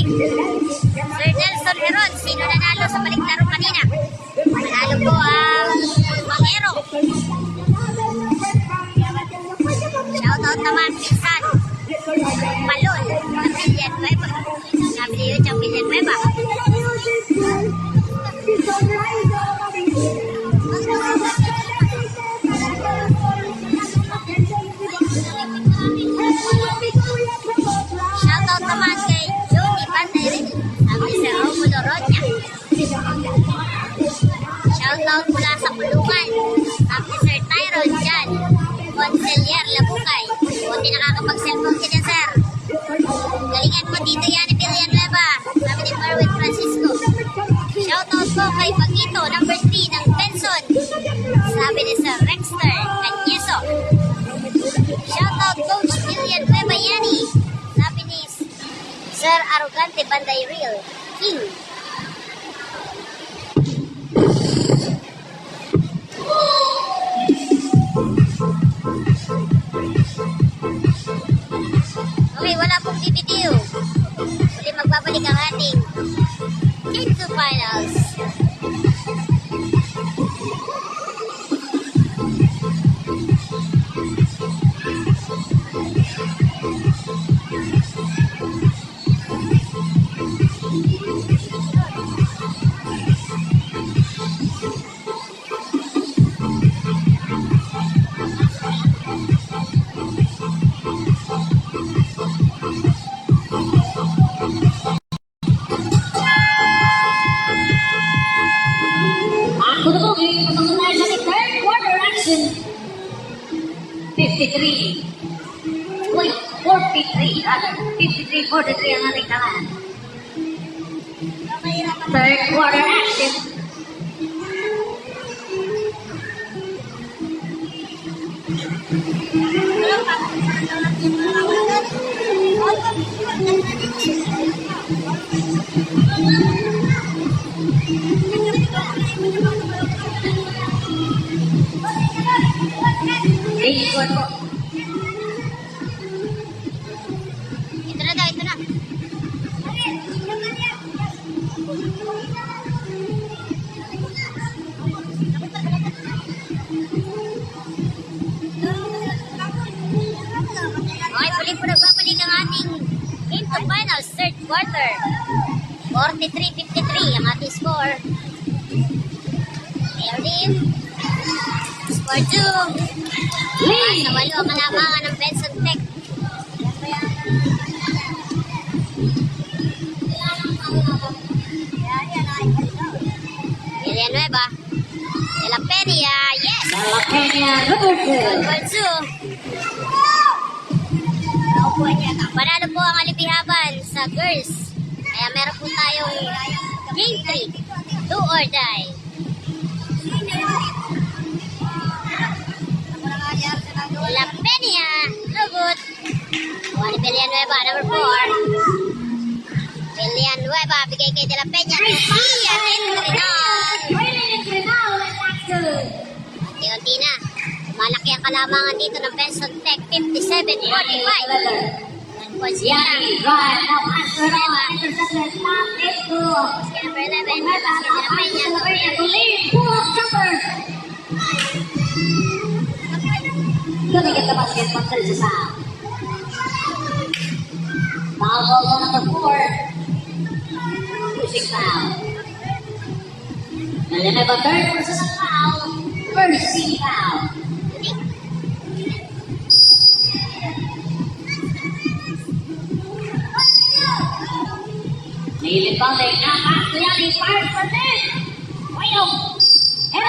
Sir Nelson Heron, sino nanalo sa baliklaro kanina? Manalo po ang Mangero. Shoutout naman pinsan Palol, Champion Nueva. Sabi niyo Champion Nueva. Shoutout naman kay Jody Banderin. Sabi sa Romulo Ronya. Shoutout mula sa Kulungan. Sabi Sir Tyron Jan. Consellier Labukay. Buti nakakapag-cellphone ka dyan, sir. Galingan mo dito yan, Villanueva. Sabi ni Marwin Francisco. Shoutout po kay Pagito, number 3 ng Benson. Sabi ni Sir Rexter Canyeso. Shoutout Coach Villanueva Yani. Sabi ni Sir Arrogante Banday Real King. Okay, wala pong BBTO. Uli magbabalik ang ating Game 2 Finals. Third quarter action. 53. Wait, 43 rather. 53-43 ang ating kalan. Third quarter action. Ikot po. Ito na daw, ito na. Okay, puli po nagbabalik ang ating Game 2 Finals, third quarter. 43-53 ang ating score. Erlin. Score 2. Sa walo ang kalamangan ng Benson Tech. Villanueva. De La Peña, yes! De La Peña, number 2. Panalo po ang alibihaban sa girls. Kaya meron po tayong Game 3. Do or die. La Peña, Lugut. Juan Villanueva, number 4. Villanueva, bigay kay De La Peña. Ian Entrenal. Unti-unti na. Malaki ang kalamangan dito ng Benson Tech, 57-45. Yanni, drive, now pass to Roma, intercepted, top, it to Number 11, Cometa, Vasquez de now la pass to Peña. La Peña to lead, pull-up jumper. Couldn't get the basket, but there's a foul. Foul ball on number 4. Pushing foul. And then have a third personal foul. First team foul. David Balding, now pass to Yanni, fires for 10. Wide open. Head on.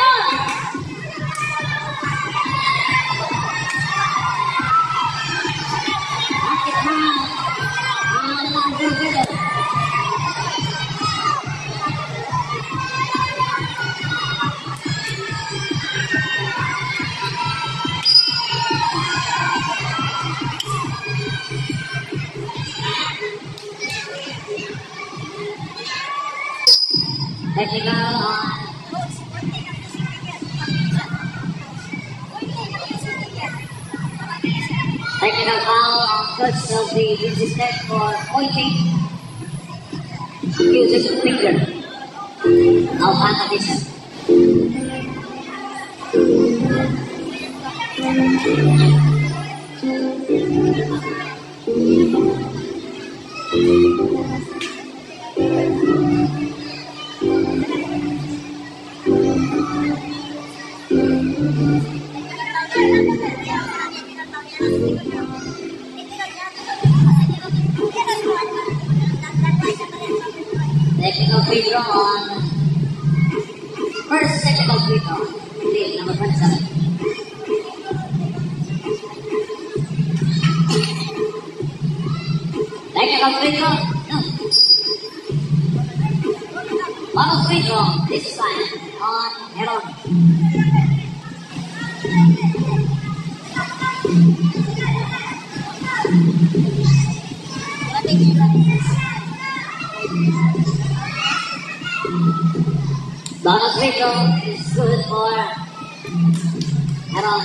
Basket foul. Alonzo Gibbons. Technical on. Technical foul on touch of the resisted for pointing. Using finger. Of competition. Technical free throw on. First technical free throw. Lead number 27. Technical free throw. No. Bottom free throw. This time on Heron. Bottom free throw is good for Heron.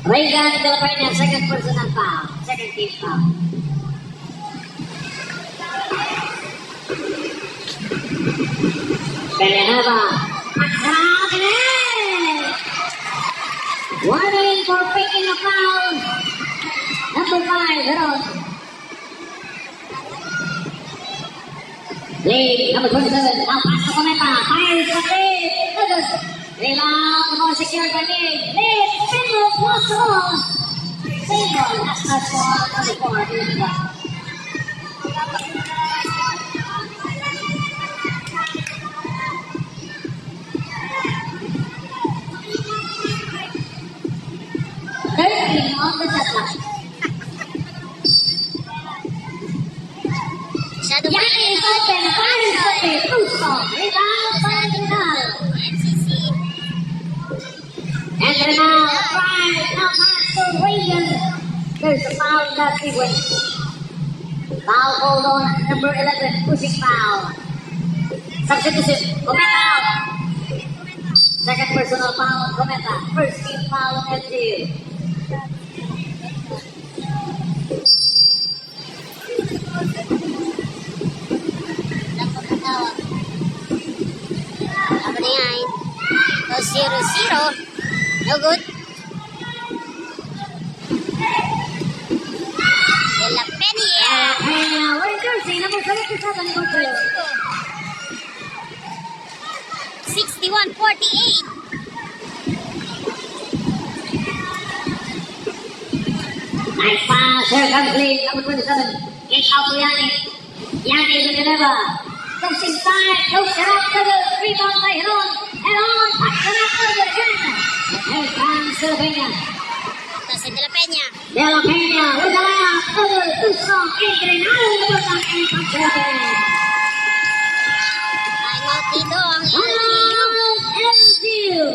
Reagan de la Peña, second personal foul. Second team foul. Villanueva. Warning for picking a foul. Number 5, Heron. Lead, number 27. Now pass to Cometa. Fires the lead. Douglas. Rebound. More secured by Lead. Lead. Single. Plus the ball. Single. That's the score. Number 4. Here's the ball. On the shot clock. Masyado Yanni is open. Fires the lead. Tuso. Rebound. Fires the ball. MCC. And then now, drive, now pass to Reagan. There's a foul in that sequence. Foul called on number 11, pushing foul. Substitution, Cometa out. Second personal foul, Cometa. First team foul on LGU. Apa na yan? So, 0-0. No good. De la Peña. And we're jersey, number 77, go through. 61-48. Nice pass, here comes lead, number 27. Kick out to Yanni. Yanni to deliver. Comes inside, goes it up to the rebound by Heron. Heron, puts it up to the again. And here comes De La Peña. Entonces, De la Peña. De La Peña with the layup, over, too strong, entrenado de Botán, and Pacheco. Timeout dito ang LGU.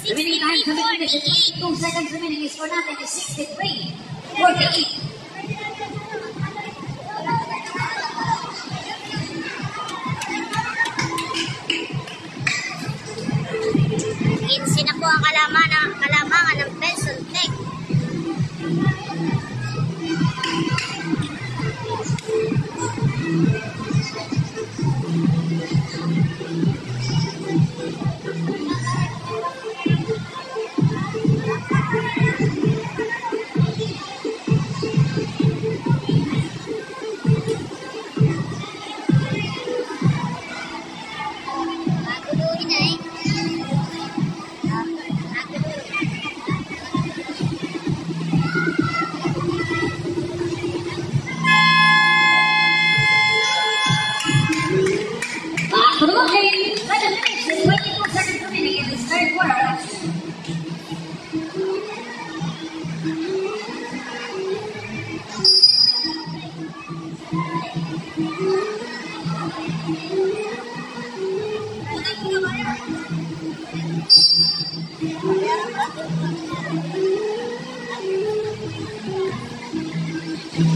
Remaining time to finish is 63-48. 2 seconds remaining is for nothing is 63-48. Insin na po ang kalamangan ng Benson Tech. Ball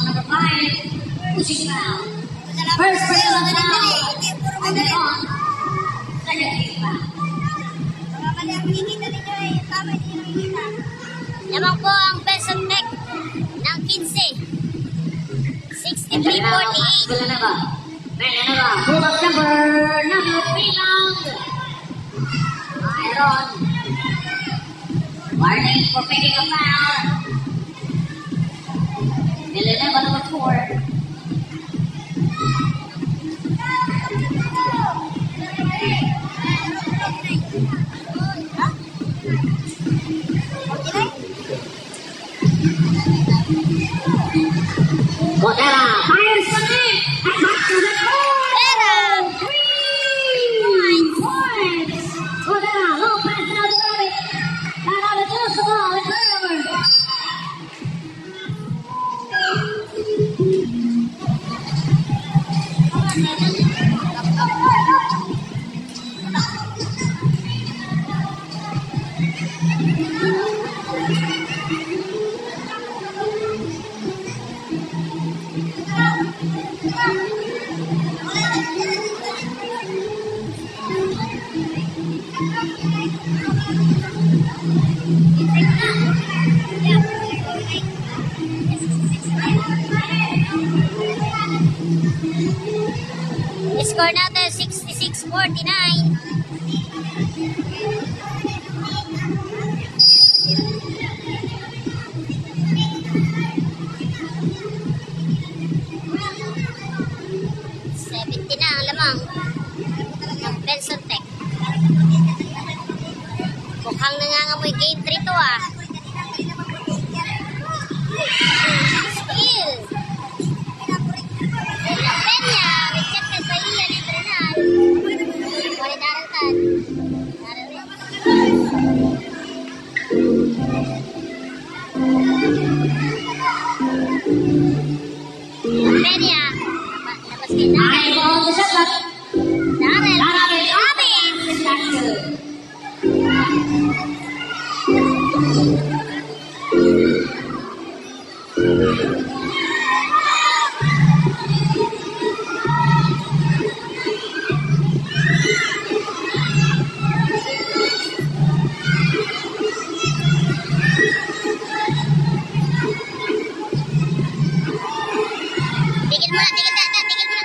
number 5. Pushing foul. First personal foul. And then on. Second team foul. Lamang po ang Benson Tech ng 15. 63-48. Villanova. Pull up number 3 Iron. Warning for picking a foul. Villanova number 4. Botera fires from deep. Attack to the goal. 3 points. Botera low pass out of it. Got out of the ball and turnover. Score natin 66-49. Na ang lamang ng Benson Tech. Mukhang nangangamoy game 3 to ah. Skill. La Peña, rejected by Ian Entrenal. Wala daratan. La Peña. Tapos kay Darrell. Ball to shot clock. Darrell. Robin. That's good. Tigil muna, tigil muna.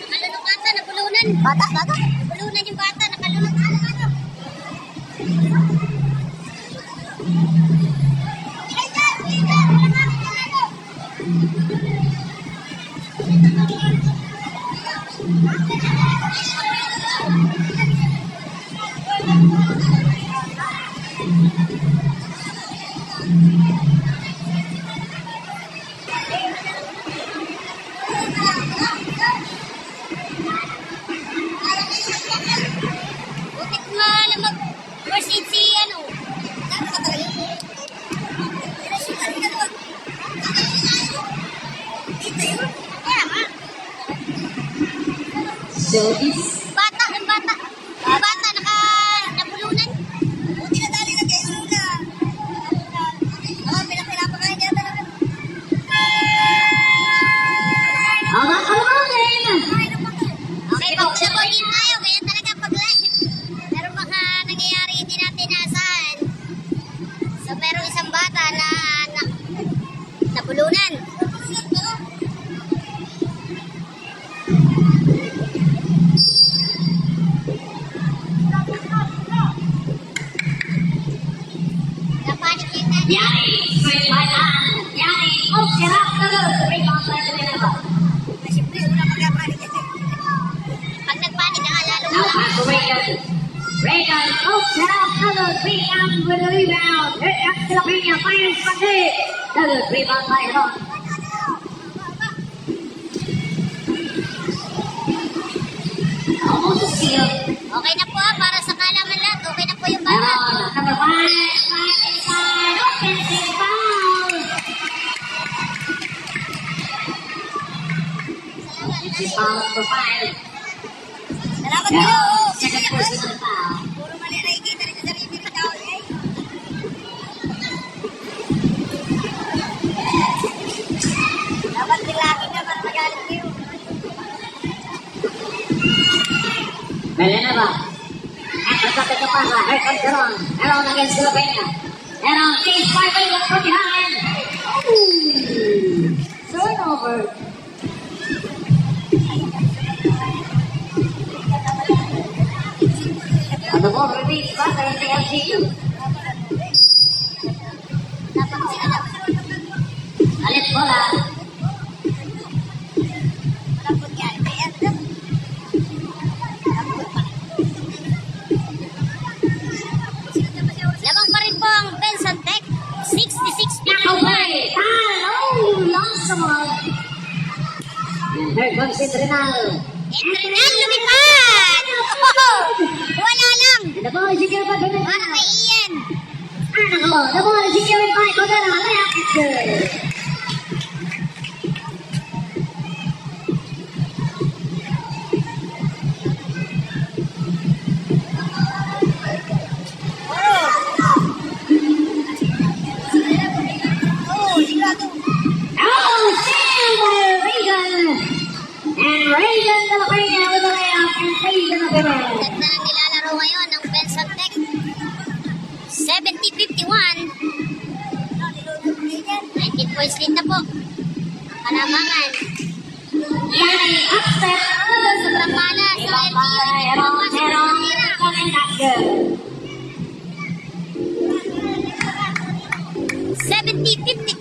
Nakalunok ata, nabulunan. Bata? Nabulunan yung bata, nakalunok. Butik nga na mag-proceed si ano. Kaya nga. Jovis. Bata, ang bata. Ang bata, nabulunan. Buti na dali na kayo una. Oo, pinapakain niya talaga. Awan ka naman. Okay, pag-sabunin tayo. Ganyan talaga pag-live. Pero baka nangyayari hindi natin naasahan. So, merong isang bata na nabulunan. Napanik yung nanay. Yani, straight line on. Yani, sarap na doon. Rebound by Villanova. Siyempre, una pagkapanik yan. Pag nagpanik ka, lalo Now pass to Reagan. Reagan, sarap na doon. Rebound with the rebound. Up to the Peña, fires from deep. Good rebound by Ron. Almost a steal. Okay na po para sa kalaman lahat. Okay na po yung bata. Ron, number 5, inside, offensive foul. number 5. Salamat Yeah. kayo. Second personal foul. Puro mali nakikita rin sa sarili ng tao, eh. Dapat nilaki na para magalit kayo. Villanueva. And the top of the pasa. Here comes Heron. Heron against Filipina. Heron takes 5 minutes from behind. Ooh. Turnover. And the ball remains faster in the LGU. Dapat sila na. Alit bola. Malambot yan. May end. Lamang pa rin po ang Benson Tech. 66-51. Away. Oh, lost someone. And here comes Intrinal. Entrenal lumipad! Oh, wala lang. And the ball is secured by Para Filipina. kay Ian. The ball is secured by Cordero. Layup is good. Oh, sigurado. Oh, Sam Reagan! And Reagan de la Peña with the layup and Reagan of the ball. Ganda ang nilalaro ngayon ng Benson Tech. 70-51. 19 points lead na po. Panamangan. Yanni upset. Sobrang panas ng LGU. Heron, and that's good. 70-53.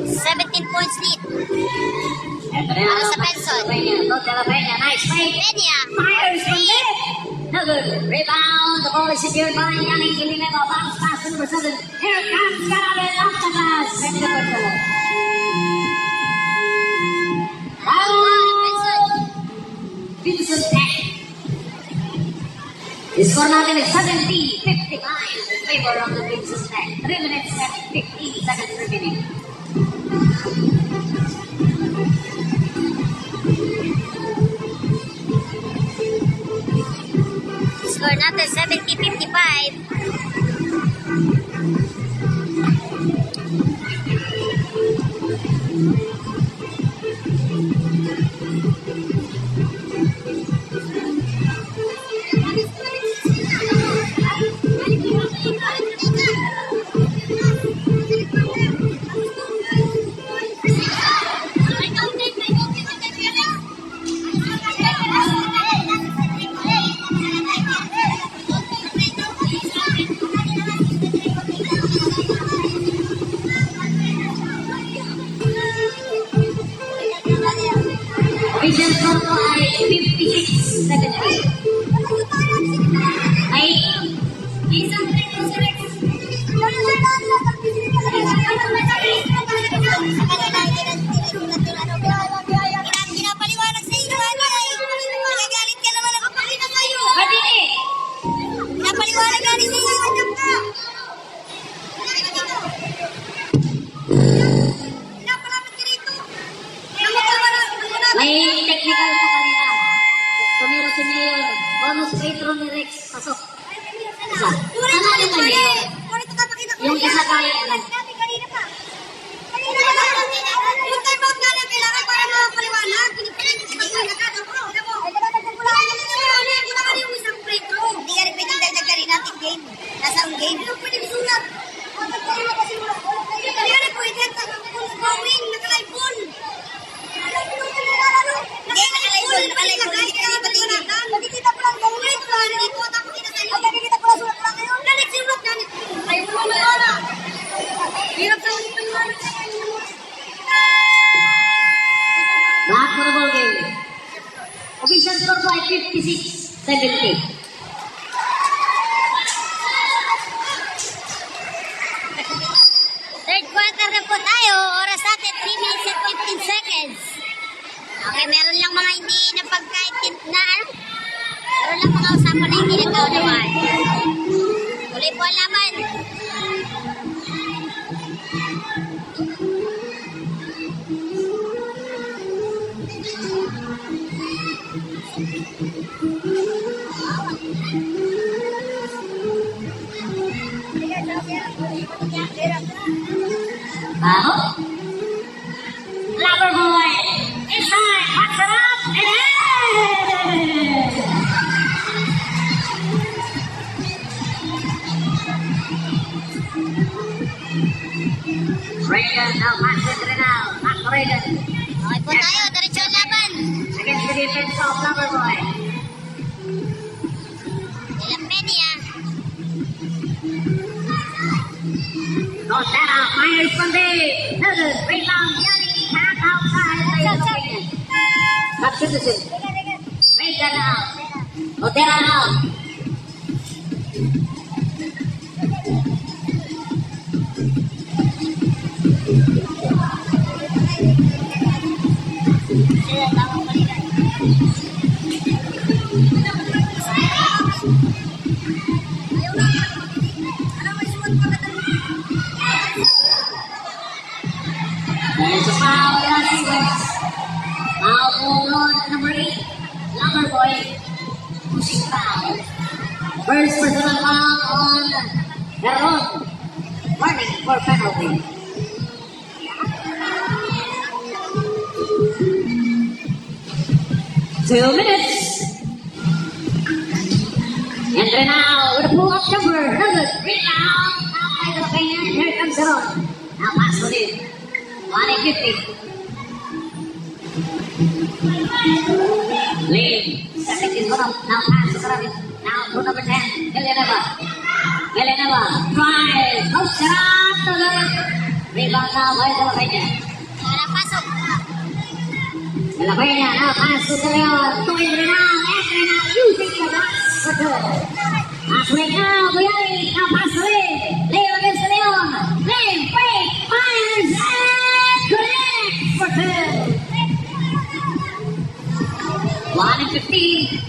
17 points lead. Para sa Benson. Look de la Peña, nice fake. Peña. Fires from there. No good. Rebound. The ball is secured by Yannick Villanueva. Bounce pass to number 7. Here comes Gavin off the pass. Second to Porto. Vincent Tech. The score natin is 70-55 in favor of the Vincent Tech. 3 minutes and 15 seconds remaining. Score natin 70-55. Vincent Porto ay 56-78. Ay, isang Pinapaliwanag sa inyo, ano ay? Nagagalit ka naman, nakapalina sa'yo. Kadini! Pinapaliwanag ka rin sa inyo, anak ka. Pinapalapit ka rito. May technical pa kanina. Tumiro si Mayor. Bonus free throw ni Rex. Pasok. Isa. Ano yung Mayor? Yung isa kaya lang. Kanina pa. Yung time out nga lang kailangan para makapaliwanag. Pinipiliwanag ka. Yung isang free throw. Hindi ka rin pwedeng dagdag ka rin natin game. Nasa ang game. Hindi pwedeng sulat. Hindi ka rin pwede. Going, naka-live ball. Hindi, naka-live ball. Naka-live ball. Hindi ka rin patingin. Nakikita ko lang ball. Ito lang. Dito. Tapos kita sa iyo. Nakikita ko lang sulat lang ngayon. Nalit sulat. Ayaw mo na. Hirap sa ulit ng mga. Back for the ball game. Official score po ay 56-70. Third quarter na po tayo. Oras natin 3 minutes and 15 seconds. Okay, meron lang mga hindi na pagkaintindihan. Meron lang mga usapan na hindi nagkaunawan. Tuloy po ang laban. Baho. Lover boy. Inside. Box it up. And in. Reagan now passes it now. Back to Reagan. Okay po tayo, diretso ang laban. Against the defense of Loverboy. De La Peña. Rosetta fires from deep. Another rebound. Yanni back outside. Back Citizen. Reagan now. Otera now. There's a foul in the sequence. Foul ball on number 8. Loverboy. Pushing foul. First personal foul on Garon. Warning for penalty. Two minutes. And now with a pull-up jumper. Another rebound. Now by the fan. Here comes Garon. Now pass it in. 150. Lee, second is one up. Now pass to Sarabit. Now to number 10, Villanova. Villanova, drive, no shot to the rebound now by De La Peña. Wala pasok. De La Peña, now pass to De Leon. Going now, after now, using the glass for good. Halfway now, Guyani, now pass to Lee. Leo against De Leon. Lee, fake, fires, and connects for two. 1:15.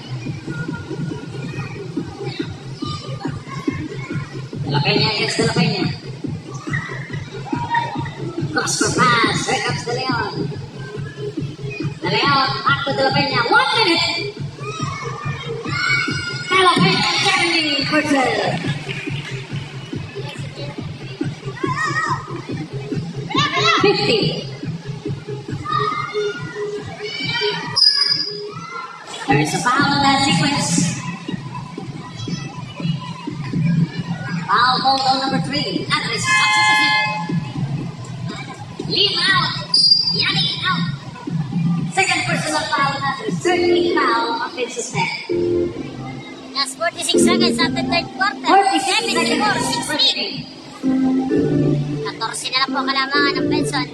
De La Peña against De La Peña. Cross for pass. Here comes De Leon. De Leon back to De La Peña. 1 minute. De La Peña carrying for two. 50. There's a foul in that sequence. Foul hold on number 3. Andres boxes it in. Lim out. Yanni out. Second personal foul on Andres. 13 foul on Vince's head. Last 46 seconds after third quarter. 46 seconds. 74-16. 14 na lang po kalamangan ng Benson.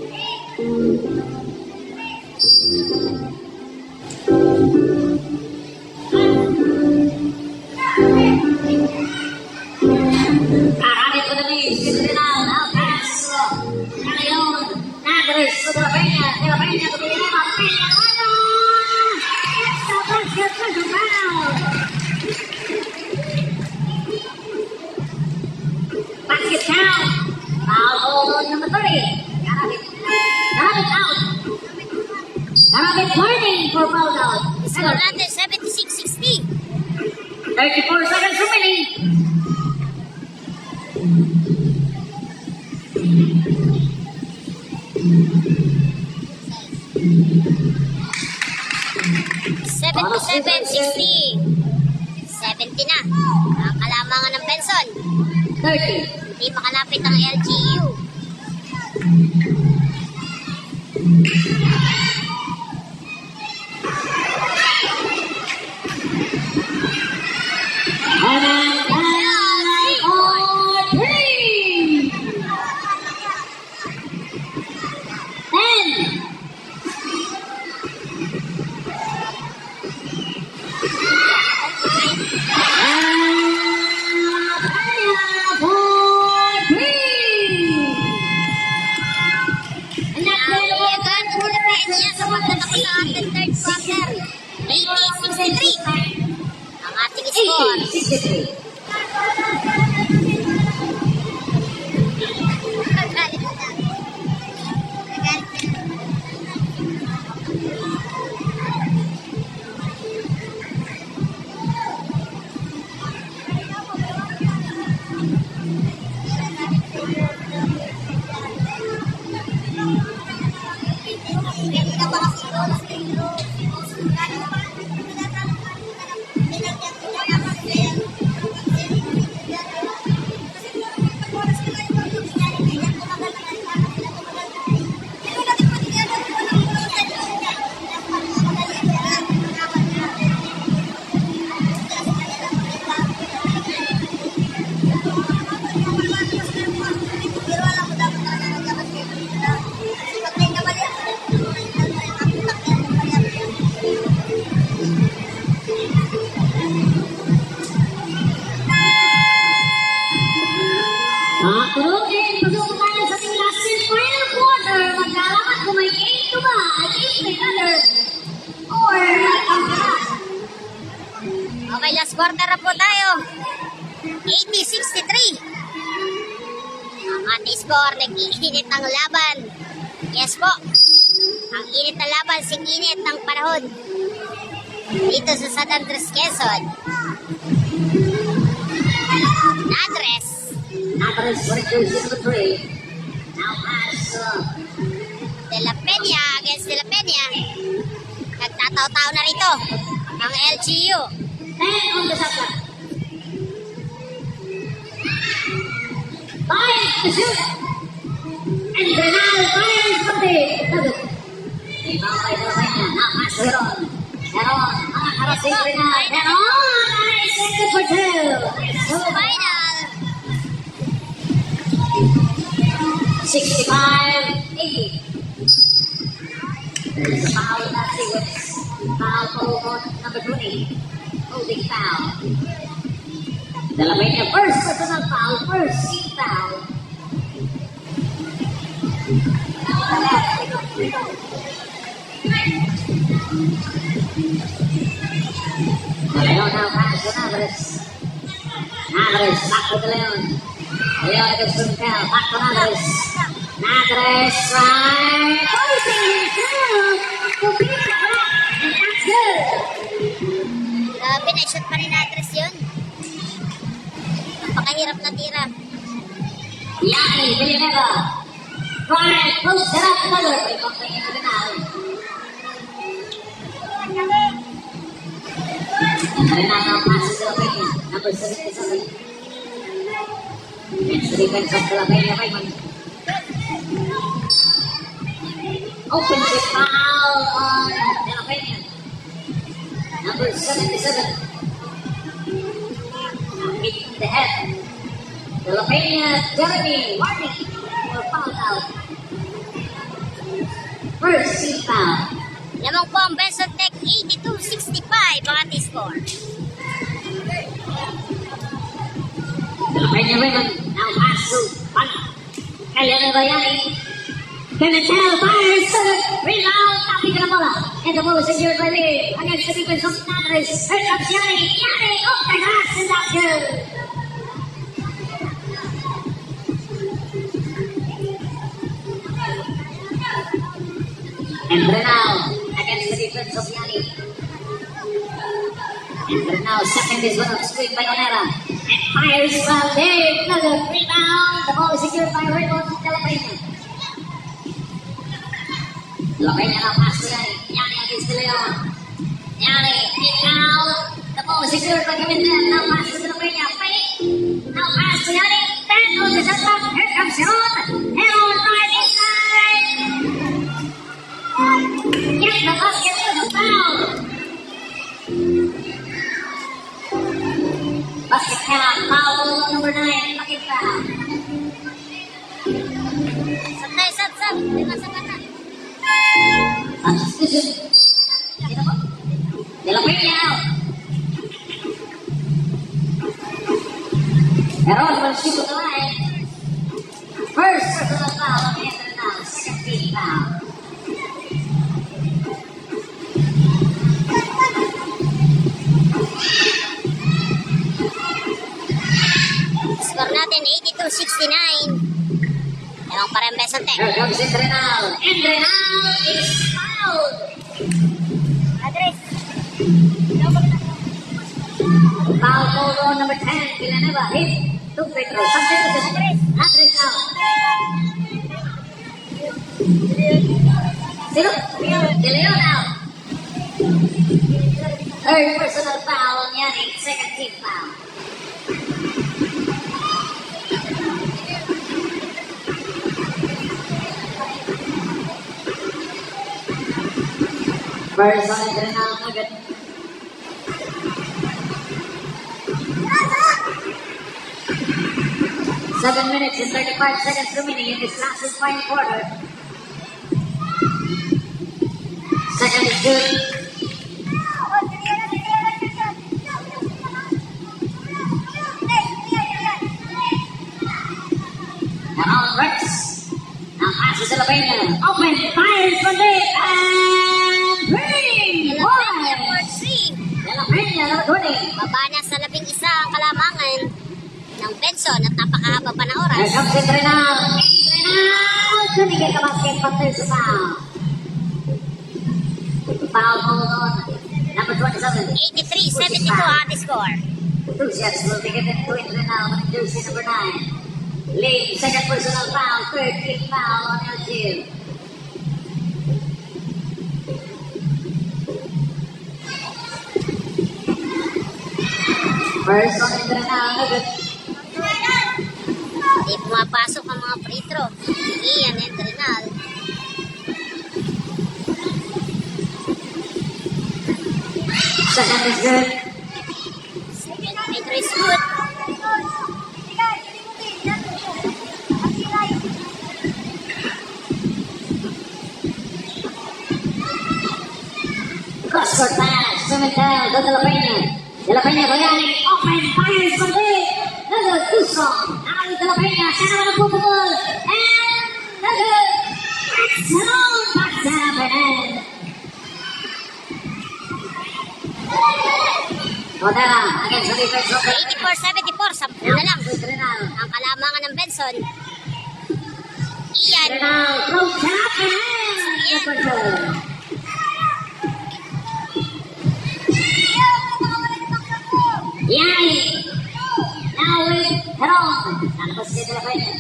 Karabit to the knees. Gets it out. Now pass. Leon. Andres to De La Peña. De La Peña to Villanova. Peña. Extra basket. Second foul. Basket count. Foul hold on number 30. Karabit. Karabit out. Karabit warning for foul out. Score natin 76-60. 34 seconds remaining. Seven, 60. 70 na. Ang kalamangan ng Benson. 30. Hindi makalapit ang LGU. And then, for 3. 10. Third quarter. 80-63. Ang ating score. 63. Okay, last quarter na po tayo. 80-63. Ang ating score, nag-iinit ang laban. Yes po. Ang init na laban, sing-init ng panahon. Dito sa San Andres, Quezon. Nadres. Nadres with jersey number 3. Now pass. De La Peña against De La Peña. Nagtataw-taw na rito ang LGU. 10 on the shot clock. 5 to shoot. And Bernal fires from the target. Rebound by De La Peña. Now pass to Heron. Heron, harassing Bernal. Heron, nice, and good for 2. Final. 65-80. There's a foul in that sequence. Foul on number 20. Holding foul. De La Peña, first personal foul, first team foul. De Leon now pass to Nadres. Nadres back to De Leon. De Leon against Runcal, back to Nadres. Nadres right. Forcing himself to beat the clock. And that's good. Grabe, na-shoot pa rin Nadres yun. Napakahirap na tira. Yanni Villanueva. Trying to close it up another. But something into the now. And Renata passes to De La Peña. Number 77. It's the defense of De La Peña. Raymond. Opens the foul on De La Peña. Number 77. Hit the head. De La Peña, Jeremy, warning for foul out. First team foul. Lamang po ang Benson Tech 82-65 ang ating score. De La Peña Raymond, now pass to Pana. Villanueva Yanni. Pimentel fires, rebound, tapping the bola. And the ball is secured by Lee against the defense of Nadres. Here comes Yanni. Yanni off the glass and that's good. And Brenal against the defense of Yanni. And Brenal second is one of screen by Onera. And fires from there. Another rebound. The ball is secured by Raymond De La Peña. De La Peña now pass to Yanni. Yanni against De Leon. Yanni, kick out. The ball is secured by Pimentel. Now pass to De La Peña. Fake. Now pass to Yanni. 10 on the shot clock. Here comes Heron. Heron right inside. Get the basket with a foul. Basket count. Foul number 9. Basket foul. Santay, sat. Dimasakan na. Substitution. De La Peña out. Heron will shoot to the line. First personal foul on Enter now. Second team foul. Score natin 82-69. Lamang pa rin Benson Tech. Here comes Endrenal. Endrenal is fouled. Adres. Foul called on number 10. Villanueva hit. To Pedro. Substitution. Andres out. Sino? De Leon out. Third personal foul on Yanni. Second team foul. First on Endrenal Nugget. Seven minutes and 35 seconds remaining in this last and final quarter. Second is good. And on Rex. Now passes De La Peña. Open, fires from deep, and three! De La Peña for 3. De La Peña, number 20. Baba na sa 11 ang kalamangan ng Benson at napakahaba pa na oras. Here comes Trinal. Trinal! Couldn't get the basket, but there's a foul. Foul hold on. Number 27. 83-72 ang ating score. Two shots will be given to Trinal with jersey number 9. Lee, second personal foul, third team foul on LGU. First on Trinal, no good. Hindi pumapasok ang mga free throw. Ian Entrenal. Second is good. Second free throw is good. Cross-court pass, Cementel, to De La Peña. De La Peña, Bayani, open, fires from there. Another too strong. Now with De La Peña, center of the football. And another. Backs it up and Cordera against the defense of 84-74, 10 na lang. Trinal. Ang kalamangan ng Benson. Ian. Trinal, throws it up and control. Yani. Now with Heron. Nalabas si De La Peña.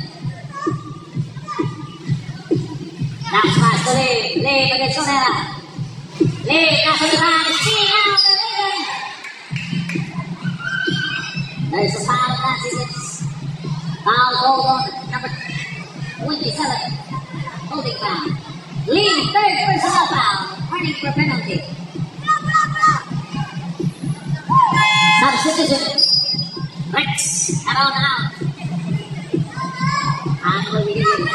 Bounce pass to Lee. Lee against Cordera. Lee, nasa liban. See now the rhythm. There's a foul consequence. Foul hold on number 27. Holding foul. Lee, third personal foul. Running for penalty. Substitution. Rex, around out. And will be given.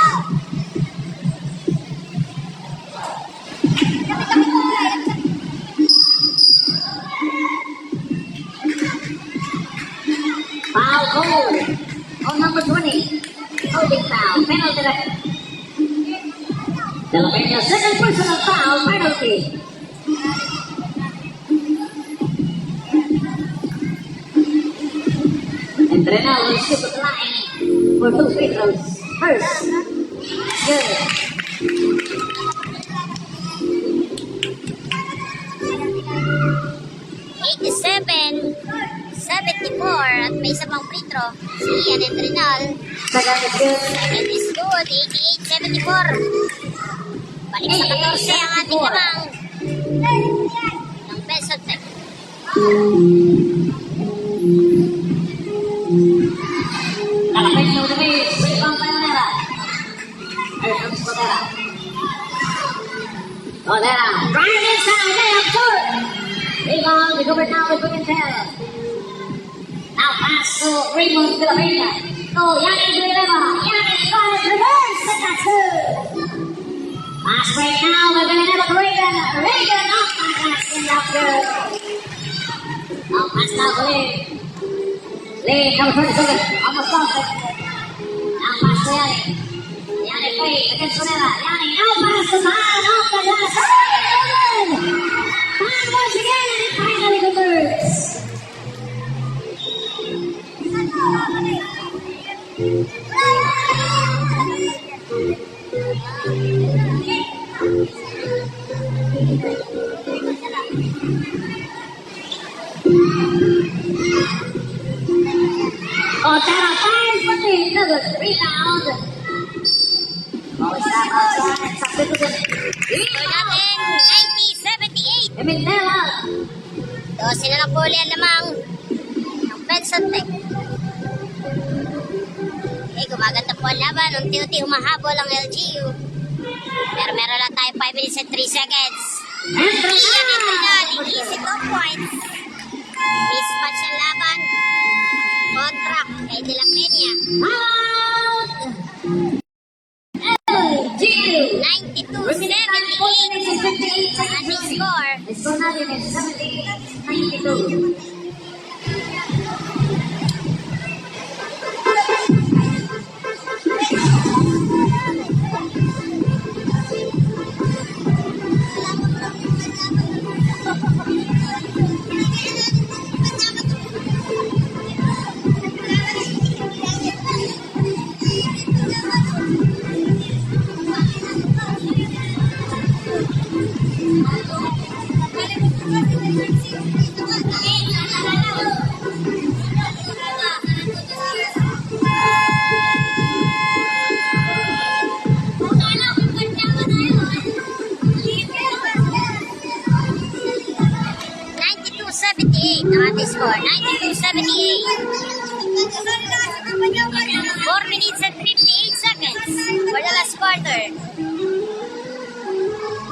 Foul goal on number 20. Holding foul. Penalty. De La Peña, second personal foul. Penalty. Entrenal will shoot the line for 2 free throws. First. Good. Seven, 74 at may isa pang free throw. Si Ian Entrenal. Second is good. Second is good. 88-74. Balik sa 14 ang ating lamang ng Benson Tech. De La Peña with the lead. Rebound by Onera. Here comes Cordera. Cordera. Drive inside. Layup short. Rebound recovered now with Pimentel. Now pass to Raymond De La Peña. To Yanni Villanueva. Yanni tries reverse. And that's good. Pass break now with Villanueva to Reagan. Reagan off the glass and that's good. Now pass now to Lee. Lee, number 27. Almost off it. Now pass to Yanni. Yanni fade against Onera. Yanni now pass to Man off the glass. Good. Man once again. Finally converts. Cordera fires for the another rebound. Oh, it's not outside. Substitution. Score natin, 90-78. Pimentel out. 12 na lang puli ang lamang ng Benson Tech. Okay, gumaganda po ang laban. Unti-unti humahabol ang LGU. Pero meron lang tayo 5 minutes and 3 seconds. Ian Entrenal, easy 2 points. Mismatch ang laban. Contract kay De La Peña. Out. LGU. 92-78 ang ating score. The score natin is 78-92. the score, 92-78. 4 minutes and 58 seconds for the last quarter.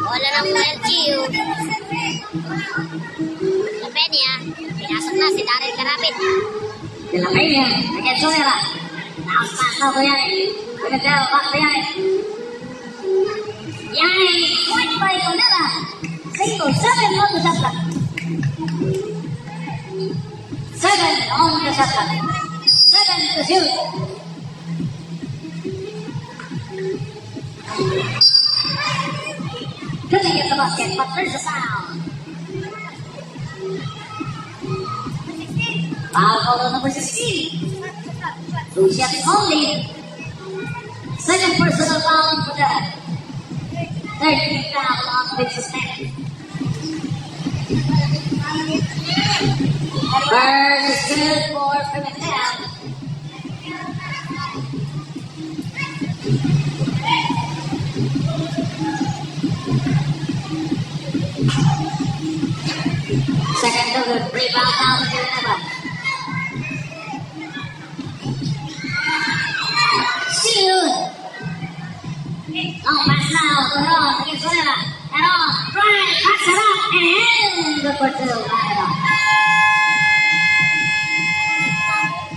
Bola ng LGU. La Peña, pinasok na si Darren Carapit. De la Peña, against Solera. Now pass now to Yanni. With the tail back to Yanni. Yanni, point by Solera. 6-7 on the shot clock. 7 on the shot clock. 7 to shoot. Couldn't get the basket, but there's a foul. Foul call on number 16. Lucian only. Second personal foul for that. Third foul on Vince's neck. Burn is good for Pimentel. Second to the rebound down to Villanova. Steal. Long pass now to Heron against Solera. Heron, right, backs it up, and good for two.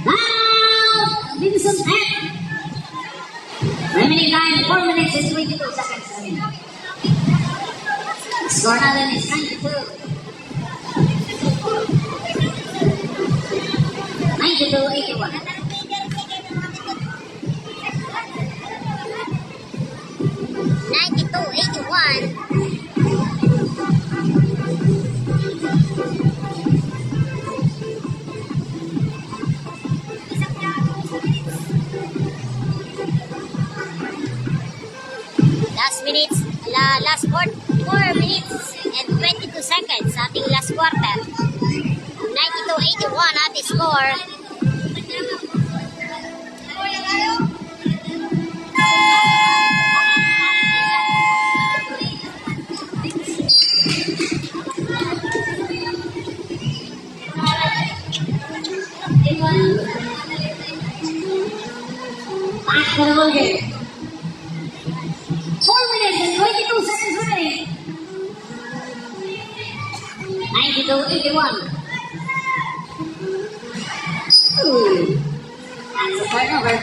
Now, Vincent Heck. Remaining time, 4 minutes and 22 seconds. Score now then is 92. 92-81. Last 4 minutes and 22 seconds sa ating last quarter. 92-81 ating score. Back to the ball game. 4 minutes and 22 seconds remaining. 92-81. Ooh, that's a turnover.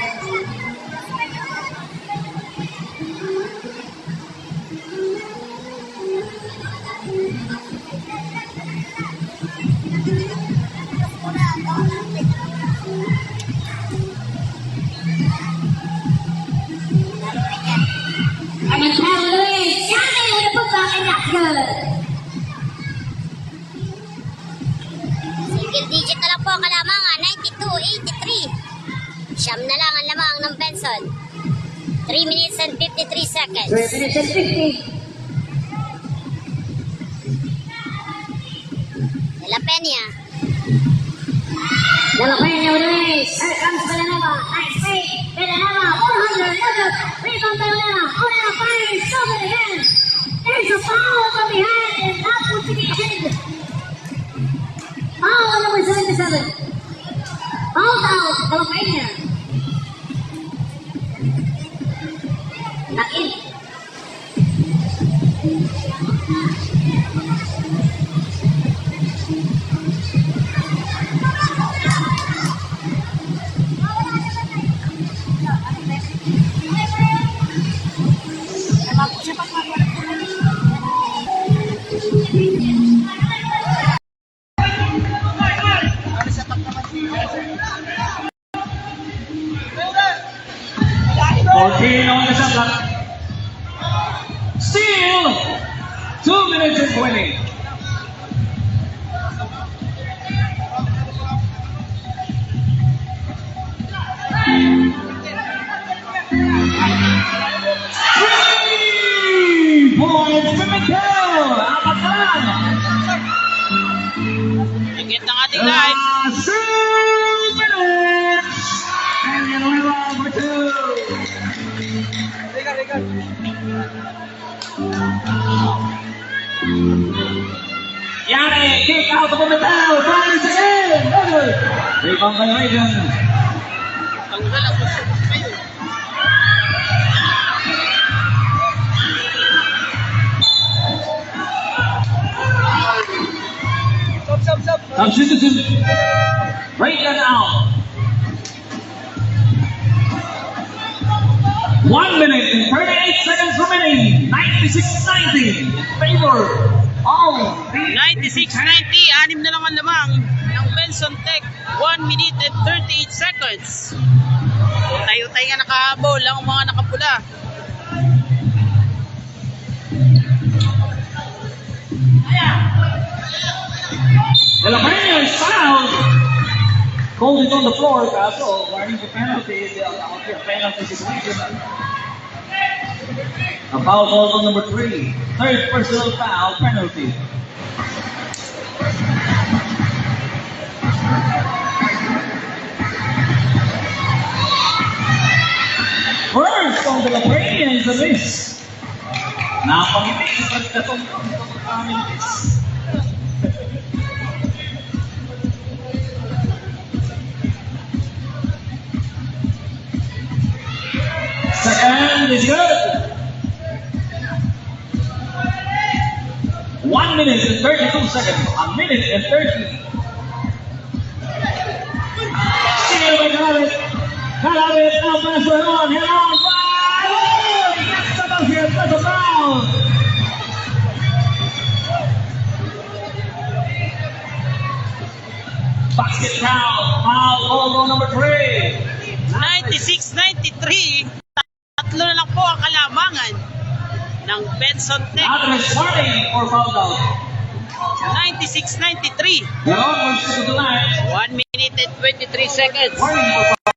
And it's Louis Yanni with a putback, and that's good. Single digit na lang po ang kalamangan, 92-83. Siyam na lang ang lamang ng Benson. 3 minutes and 53 seconds. 3 minutes and 50. De La Peña. De La Peña with Luis. Here comes Villanova. Nice fake. Villanova, 400. Look up. Rebound Villanova. Olera fires. Stop it again. There's a foul from behind, and that was to be hit. Foul on number 77. Foul out. De La Peña. Back in. On the shot clock. Steal! 2 minutes and 20. Points to Miguel! Apat na lang! Higit ng ating line. 2 minutes! And Villanueva for 2. Yanni, kick out of Pimentel. Fires again. Good. Rebound by Reagan. Tanggal ang gusto ko kayo. Sub. Substitution. Reagan out. 1 minute and 38 seconds remaining. 96-90 in favor of the 96-90, anim na lang ang lamang ng Benson Tech. 1 minute and 38 seconds. Tayo-tayo nga nakahabol ang mga nakapula. The Labrania is fouled. Called it on the floor, so warning for penalty. A penalty situation. A foul called on number 3. Third personal foul penalty. First on the Labranians, a miss. Napangiti sa pagkatong miss. Second is good. 1 minute and 32 seconds. A minute and 30. Steal by Garrett. Garrett now pass for on. Head on. Fire! That's about here. That's a foul. Basket foul. Foul called on number 3. 96-93, tatlo na lang po ang kalamangan ng Benson Tech. Address warning for foul out. 96-93, They're almost to the line. 1 minute and 23 seconds. Warning for foul.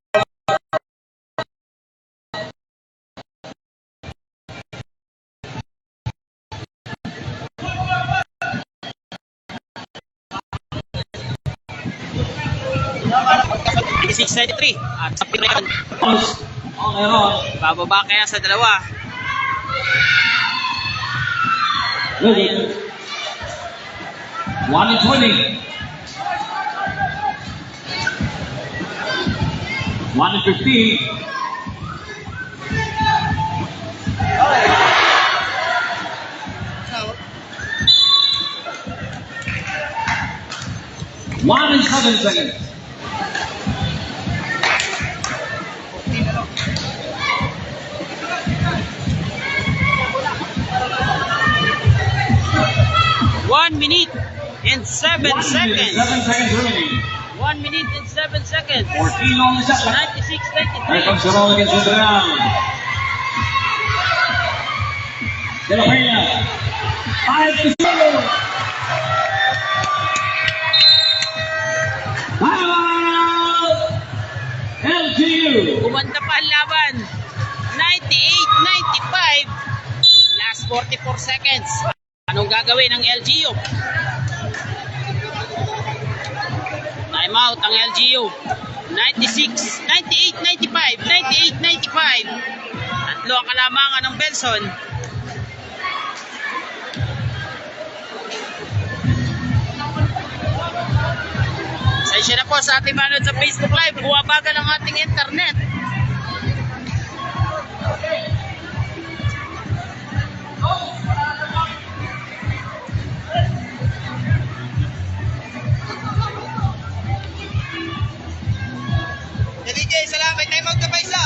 At sa Pinoy, On and on. bababa kaya sa dalawa. Good. 1 and 20. 1 and 15. One and 7 seconds. One minute and 7 1 minute, seconds. 7 seconds remaining. 1 minute and 7 seconds. 14 on the shot clock. 96-93. Here comes the roll against the ground. De La Peña. 5-0. Foul! LGU. Kumanda pa ang laban. 98-95. Last 44 seconds. Anong gagawin ng LGU? Time out ang LGU. 96, 98, 95, 98, 95. Tatlo ang kalamangan ng Benson. Sensya na po sa ating manood sa Facebook Live. Buwabagal ang ating internet. DJ, salamat. May time out ka pa isa.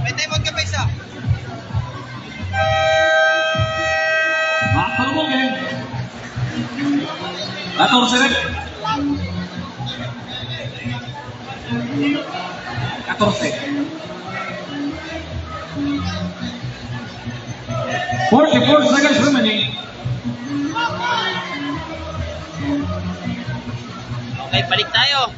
May time out ka pa isa. Makapalubog eh. 14 rin. 14. 44 seconds remaining. Okay, balik tayo.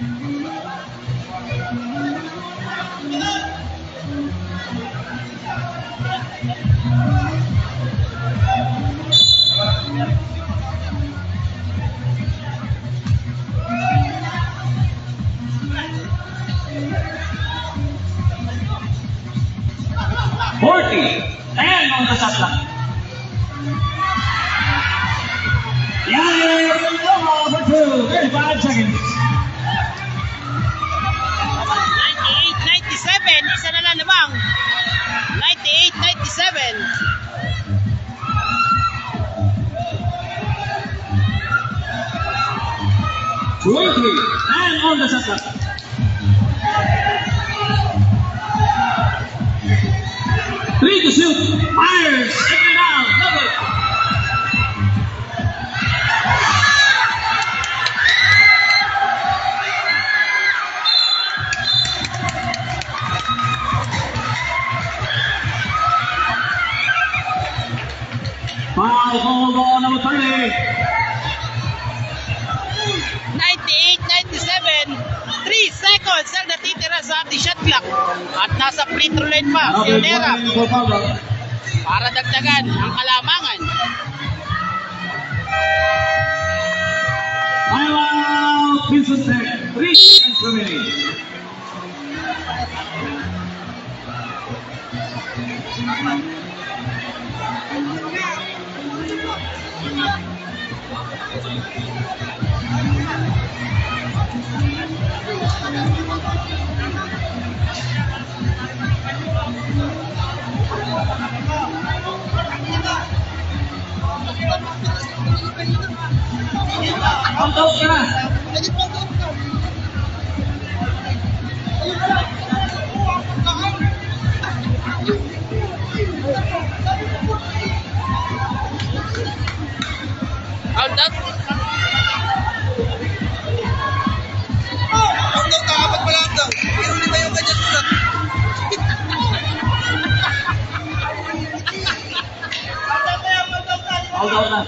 And on the shot clock. Yeah, over 2, 35 seconds. 98-97, isa na lang lamang. 98-97. 20, and on the shot clock. Three to shoot, fires, second down, no good. Foul called on number 30. 98-97, 3 seconds ang natitira sa ating shot clock. At nasa free throw line pa, si Onera, para dagdagan ang kalamangan. Timeout, Vincent Tech, 3 seconds remaining. Count out ka na. Count up. Ang daw, kakapat pala ang daw. Pero hindi tayo ganyan sulat. Count out na.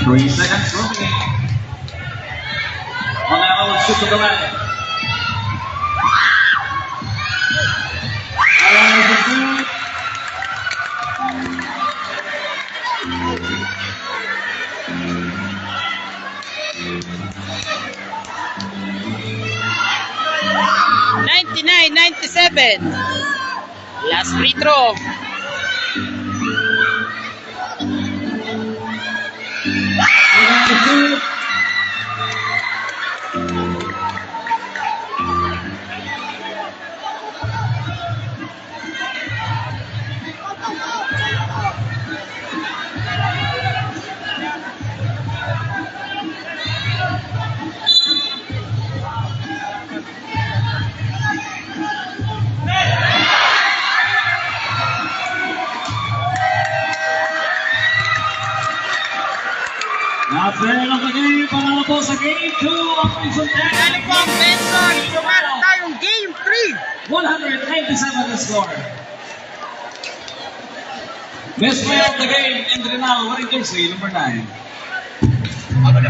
Three seconds remaining. Onera will shoot to the left. Allow the shoot. $99-97. Last free throw. Allow the shoot. Last man of the game, panalo po sa game 2 of Vincent Tech. Ano po ang Benson? Sumara tayong game 3. 197 the score. Best player of the game, Endrinal, wearing jersey number 9. Ako na